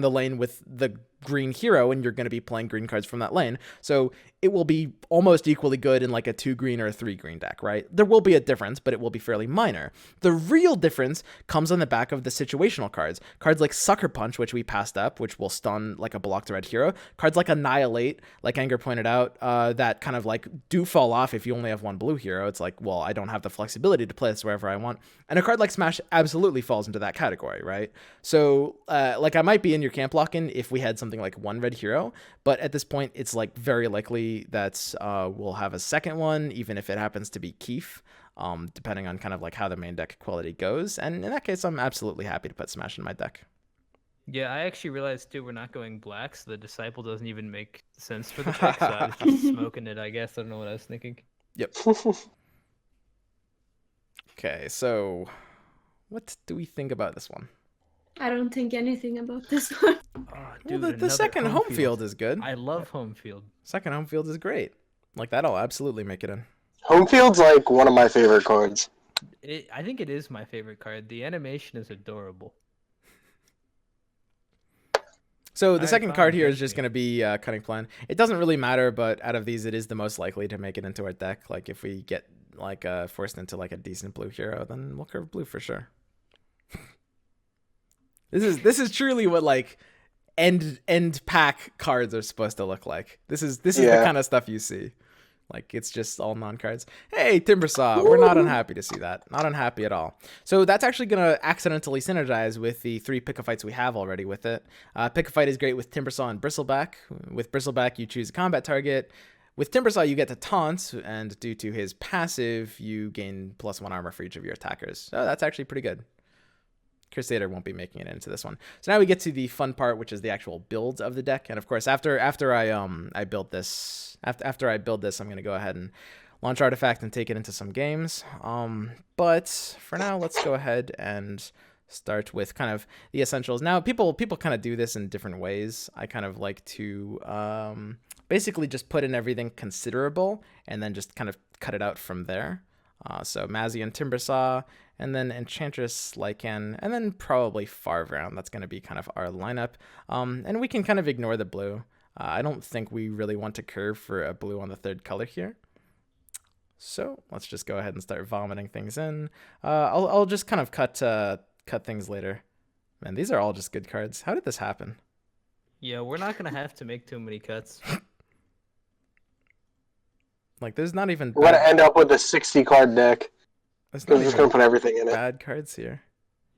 [SPEAKER 1] the lane with the green hero, and you're going to be playing green cards from that lane. So it will be almost equally good in like a 2 green or a 3 green deck, right? There will be a difference, but it will be fairly minor. The real difference comes on the back of the situational cards. Cards like Sucker Punch, which we passed up, which will stun like a blocked red hero. Cards like Annihilate, like Anger pointed out, that kind of like do fall off if you only have 1 blue hero. It's like, well, I don't have the flexibility to play this wherever I want. And a card like Smash absolutely falls into that category, right? So like I might be in your camp lock-in if we had something like 1 red hero, but at this point it's like very likely that we'll have a second one, even if it happens to be Keef, depending on kind of like how the main deck quality goes. And in that case, I'm absolutely happy to put Smash in my deck.
[SPEAKER 2] Yeah, I actually realized too we're not going black, so the Disciple doesn't even make sense for the pick, so I was just smoking it, I guess. I don't know what I was thinking.
[SPEAKER 1] Yep. Okay, so what do we think about this one?
[SPEAKER 4] I don't think anything about this one.
[SPEAKER 2] Oh, dude,
[SPEAKER 1] Well, the second home field is good.
[SPEAKER 2] I love home field.
[SPEAKER 1] Second home field is great. Like, that'll absolutely make it in.
[SPEAKER 3] Home field's like one of my favorite cards.
[SPEAKER 2] I think it is my favorite card. The animation is adorable.
[SPEAKER 1] So the second
[SPEAKER 2] fine,
[SPEAKER 1] card here is
[SPEAKER 2] thank
[SPEAKER 1] just
[SPEAKER 2] you.
[SPEAKER 1] going to be Cutting Plan. It doesn't really matter, but out of these, it is the most likely to make it into our deck. Like, if we get like forced into like a decent blue hero, then we'll curve blue for sure. This is truly what like end pack cards are supposed to look like. This is the kind of stuff you see. Like, it's just all non-cards. Hey, Timbersaw. We're not unhappy to see that. Not unhappy at all. So that's actually going to accidentally synergize with the 3 Pick-a-Fights we have already with it. Pick-a-Fight is great with Timbersaw and Bristleback. With Bristleback, you choose a combat target. With Timbersaw, you get to taunt, and due to his passive, you gain +1 armor for each of your attackers. So that's actually pretty good. Crusader won't be making it into this one. So now we get to the fun part, which is the actual builds of the deck. And of course, after I build this, I'm going to go ahead and launch Artifact and take it into some games. But for now, let's go ahead and start with kind of the essentials. Now, people kind of do this in different ways. I kind of like to basically just put in everything considerable and then just kind of cut it out from there. So Mazzy and Timbersaw, and then Enchantress, Lycan, and then probably Farground. That's going to be kind of our lineup. And we can kind of ignore the blue. I don't think we really want to curve for a blue on the 3rd color here. So let's just go ahead and start vomiting things in. I'll just kind of cut things later. Man, these are all just good cards. How did this happen?
[SPEAKER 2] Yeah, we're not going to have to make too many cuts.
[SPEAKER 1] Like, there's not even...
[SPEAKER 3] We're going to end up with a 60-card deck.
[SPEAKER 1] We're
[SPEAKER 3] just going to put everything in it.
[SPEAKER 1] Bad cards here.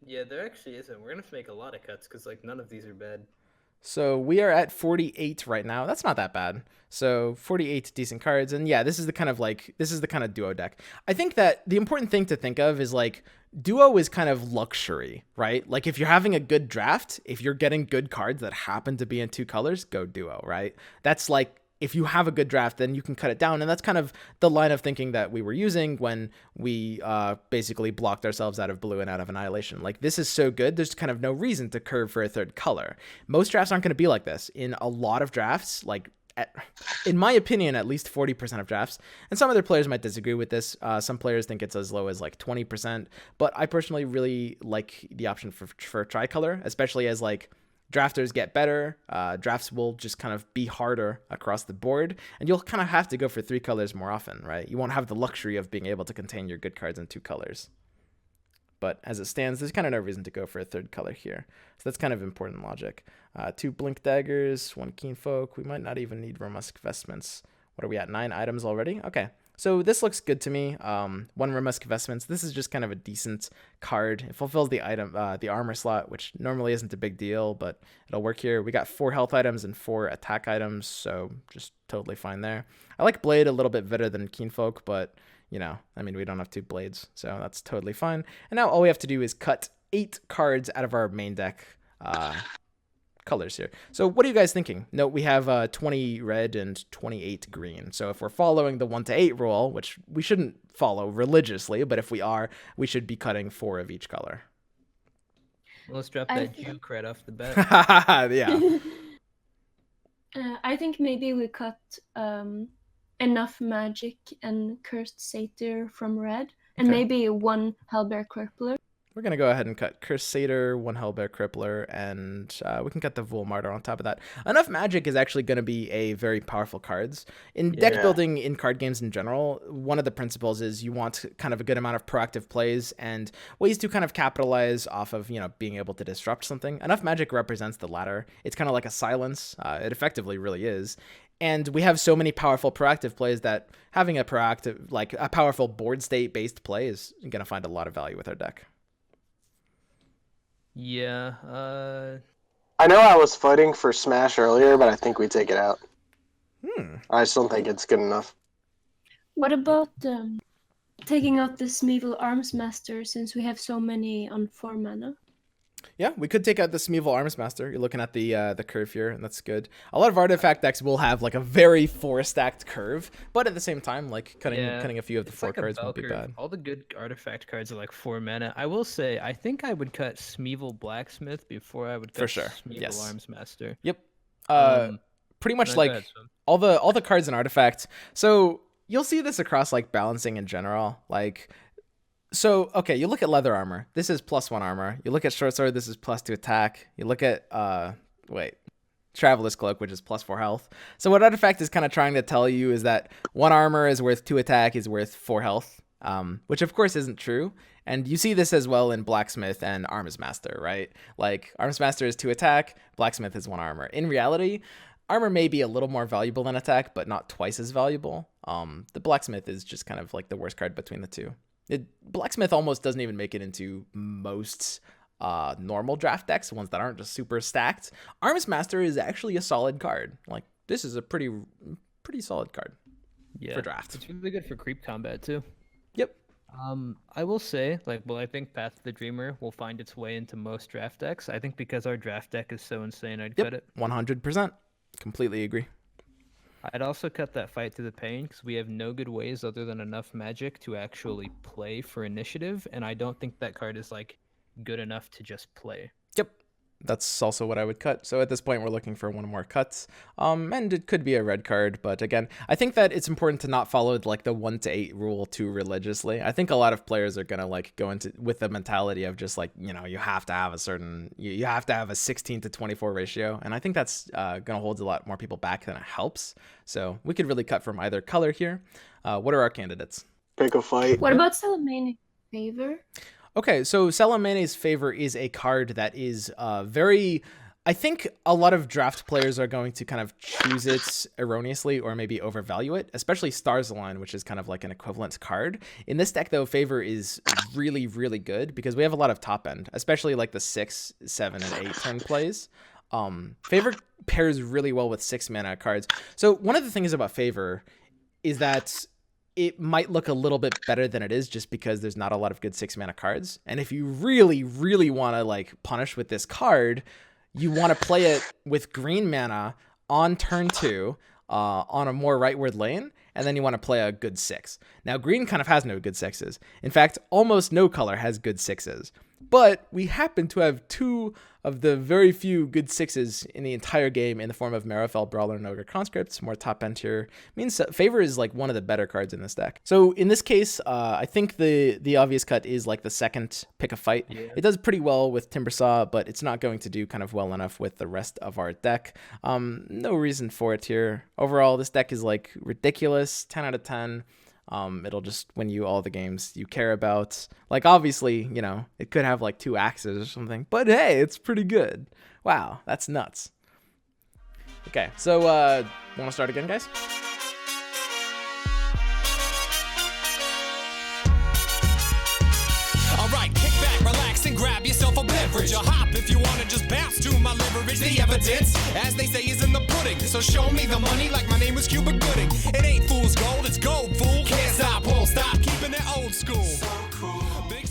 [SPEAKER 2] Yeah, there actually isn't. We're going to have to make a lot of cuts because, like, none of these are bad.
[SPEAKER 1] So we are at 48 right now. That's not that bad. So 48 decent cards. And yeah, this is the kind of duo deck. I think that the important thing to think of is like duo is kind of luxury, right? Like if you're having a good draft, if you're getting good cards that happen to be in 2 colors, go duo, right? That's like, if you have a good draft, then you can cut it down. And that's kind of the line of thinking that we were using when we basically blocked ourselves out of blue and out of Annihilation. Like, this is so good, there's kind of no reason to curve for a 3rd color. Most drafts aren't going to be like this. In a lot of drafts, like, in my opinion, at least 40% of drafts, and some other players might disagree with this. Some players think it's as low as like 20%, but I personally really like the option for tricolor, especially as like, drafters get better, drafts will just kind of be harder across the board, and you'll kind of have to go for 3 colors more often, right? You won't have the luxury of being able to contain your good cards in 2 colors. But as it stands, there's kind of no reason to go for a 3rd color here. So that's kind of important logic. 2 Blink Daggers, 1 Keen Folk. We might not even need Romusk Vestments. What are we at? 9 items already? Okay. So this looks good to me. One Remusk Vestments. This is just kind of a decent card. It fulfills the item, the armor slot, which normally isn't a big deal, but it'll work here. We got 4 health items and 4 attack items, so just totally fine there. I like Blade a little bit better than Keenfolk, but you know, I mean, we don't have 2 blades, so that's totally fine. And now all we have to do is cut 8 cards out of our main deck. Colors here. So what are you guys thinking? Note we have 20 red and 28 green. So if we're following the 1 to 8 rule, which we shouldn't follow religiously, but if we are, we should be cutting 4 of each color.
[SPEAKER 2] Let's drop
[SPEAKER 4] I
[SPEAKER 2] that
[SPEAKER 4] think-
[SPEAKER 2] juke right off the bat.
[SPEAKER 1] Yeah.
[SPEAKER 4] I think maybe we cut enough magic and cursed satyr from red, and
[SPEAKER 1] Okay.
[SPEAKER 4] maybe 1 hellbear crippler.
[SPEAKER 1] We're going to go ahead and cut Curse Satyr, 1 Hellbear Crippler, and we can cut the Vul Martyr on top of that. Enough Magic is actually going to be a very powerful cards. In deck
[SPEAKER 3] Yeah.
[SPEAKER 1] building in card games in general, one of the principles is you want kind of a good amount of proactive plays and ways to kind of capitalize off of, you know, being able to disrupt something. Enough Magic represents the latter. It's kind of like a silence. It effectively really is. And we have so many powerful proactive plays that having a proactive, like a powerful board state based play is going to find a lot of value with our deck.
[SPEAKER 2] Yeah.
[SPEAKER 3] I know I was fighting for Smash earlier, but I think we take it out. I just don't think it's good enough.
[SPEAKER 4] What about taking out the Smeevil Arms Master, since we have so many on 4 mana?
[SPEAKER 1] Yeah, we could take out the Smeevil Arms Master. You're looking at the curve here, and that's good. A lot of artifact decks will have like a very 4-stacked curve, but at the same time, like cutting a few of the
[SPEAKER 2] It's
[SPEAKER 1] 4
[SPEAKER 2] like a
[SPEAKER 1] cards
[SPEAKER 2] bell
[SPEAKER 1] won't be
[SPEAKER 2] curve.
[SPEAKER 1] bad.
[SPEAKER 2] All the good artifact cards are like 4 mana. I will say, I think I would cut Smeevil Blacksmith before I would cut
[SPEAKER 1] For sure,
[SPEAKER 2] Smeevil
[SPEAKER 1] yes.
[SPEAKER 2] Arms Master.
[SPEAKER 1] Yep.
[SPEAKER 2] Um,
[SPEAKER 1] Pretty much
[SPEAKER 2] no, go
[SPEAKER 1] like
[SPEAKER 2] ahead, Swim.
[SPEAKER 1] all the cards in artifact. So you'll see this across like balancing in general. Like, so okay, you look at leather armor. This is +1 armor. You look at short sword. This is +2 attack. You look at Traveler's Cloak, which is +4 health. So what artifact is kind of trying to tell you is that 1 armor is worth 2 attack is worth 4 health, which of course isn't true. And you see this as well in Blacksmith and Arms Master, right? Like Arms Master is 2 attack, Blacksmith is 1 armor. In reality, armor may be a little more valuable than attack, but not twice as valuable. The Blacksmith is just kind of like the worst card between the two. Blacksmith almost doesn't even make it into most normal draft decks, ones that aren't just super stacked. Arms Master is actually a solid card. Like, this is a pretty solid card for draft.
[SPEAKER 2] It's really good for creep combat too.
[SPEAKER 1] Yep.
[SPEAKER 2] I will say, I think Path to the Dreamer will find its way into most draft decks. I think because our draft deck is so insane, I'd cut it.
[SPEAKER 1] 100%. Completely agree.
[SPEAKER 2] I'd also cut that Fight to the Pain because we have no good ways other than enough magic to actually play for initiative, and I don't think that card is like good enough to just play.
[SPEAKER 1] Yep. That's also what I would cut. So at this point, we're looking for 1 more cuts. And it could be a red card, but again, I think that it's important to not follow like the 1 to 8 rule too religiously. I think a lot of players are gonna like go into with the mentality of just like, you know, you have to have a certain, you have to have a 16 to 24 ratio, and I think that's gonna hold a lot more people back than it helps. So we could really cut from either color here. What are our candidates?
[SPEAKER 3] Pick a fight.
[SPEAKER 4] What about Salamanic Favor?
[SPEAKER 1] Okay, so Salamane's Favor is a card that is very... I think a lot of draft players are going to kind of choose it erroneously or maybe overvalue it, especially Stars Align, which is kind of like an equivalent card. In this deck, though, Favor is really, really good because we have a lot of top end, especially like the 6, 7, and 8 turn plays. Favor pairs really well with 6 mana cards. So one of the things about Favor is that it might look a little bit better than it is just because there's not a lot of good 6 mana cards. And if you really, really want to like punish with this card, you want to play it with green mana on turn 2 on a more rightward lane, and then you want to play a good 6. Now, green kind of has no good 6s. In fact, almost no color has good 6s. But we happen to have 2 of the very few good 6s in the entire game in the form of Marifel, Brawler, and Ogre Conscript. More top end here. Means Favor is like one of the better cards in this deck. So in this case, I think the obvious cut is like the second Pick a Fight.
[SPEAKER 2] Yeah.
[SPEAKER 1] It does pretty well with Timbersaw, but it's not going to do kind of well enough with the rest of our deck. No reason for it here. Overall, this deck is like ridiculous. 10 out of 10. It'll just win you all the games you care about. Like, obviously, you know, it could have like 2 axes or something, but hey, it's pretty good. Wow, that's nuts. Okay, so want to start again, guys?
[SPEAKER 6] leverage. A hop if you wanna just bounce to my leverage. The evidence, as they say, is in the pudding. So show me the money like my name was Cuba Gooding. It ain't fool's gold, it's gold, fool. Can't stop, won't stop, keeping it old school. So cool. Big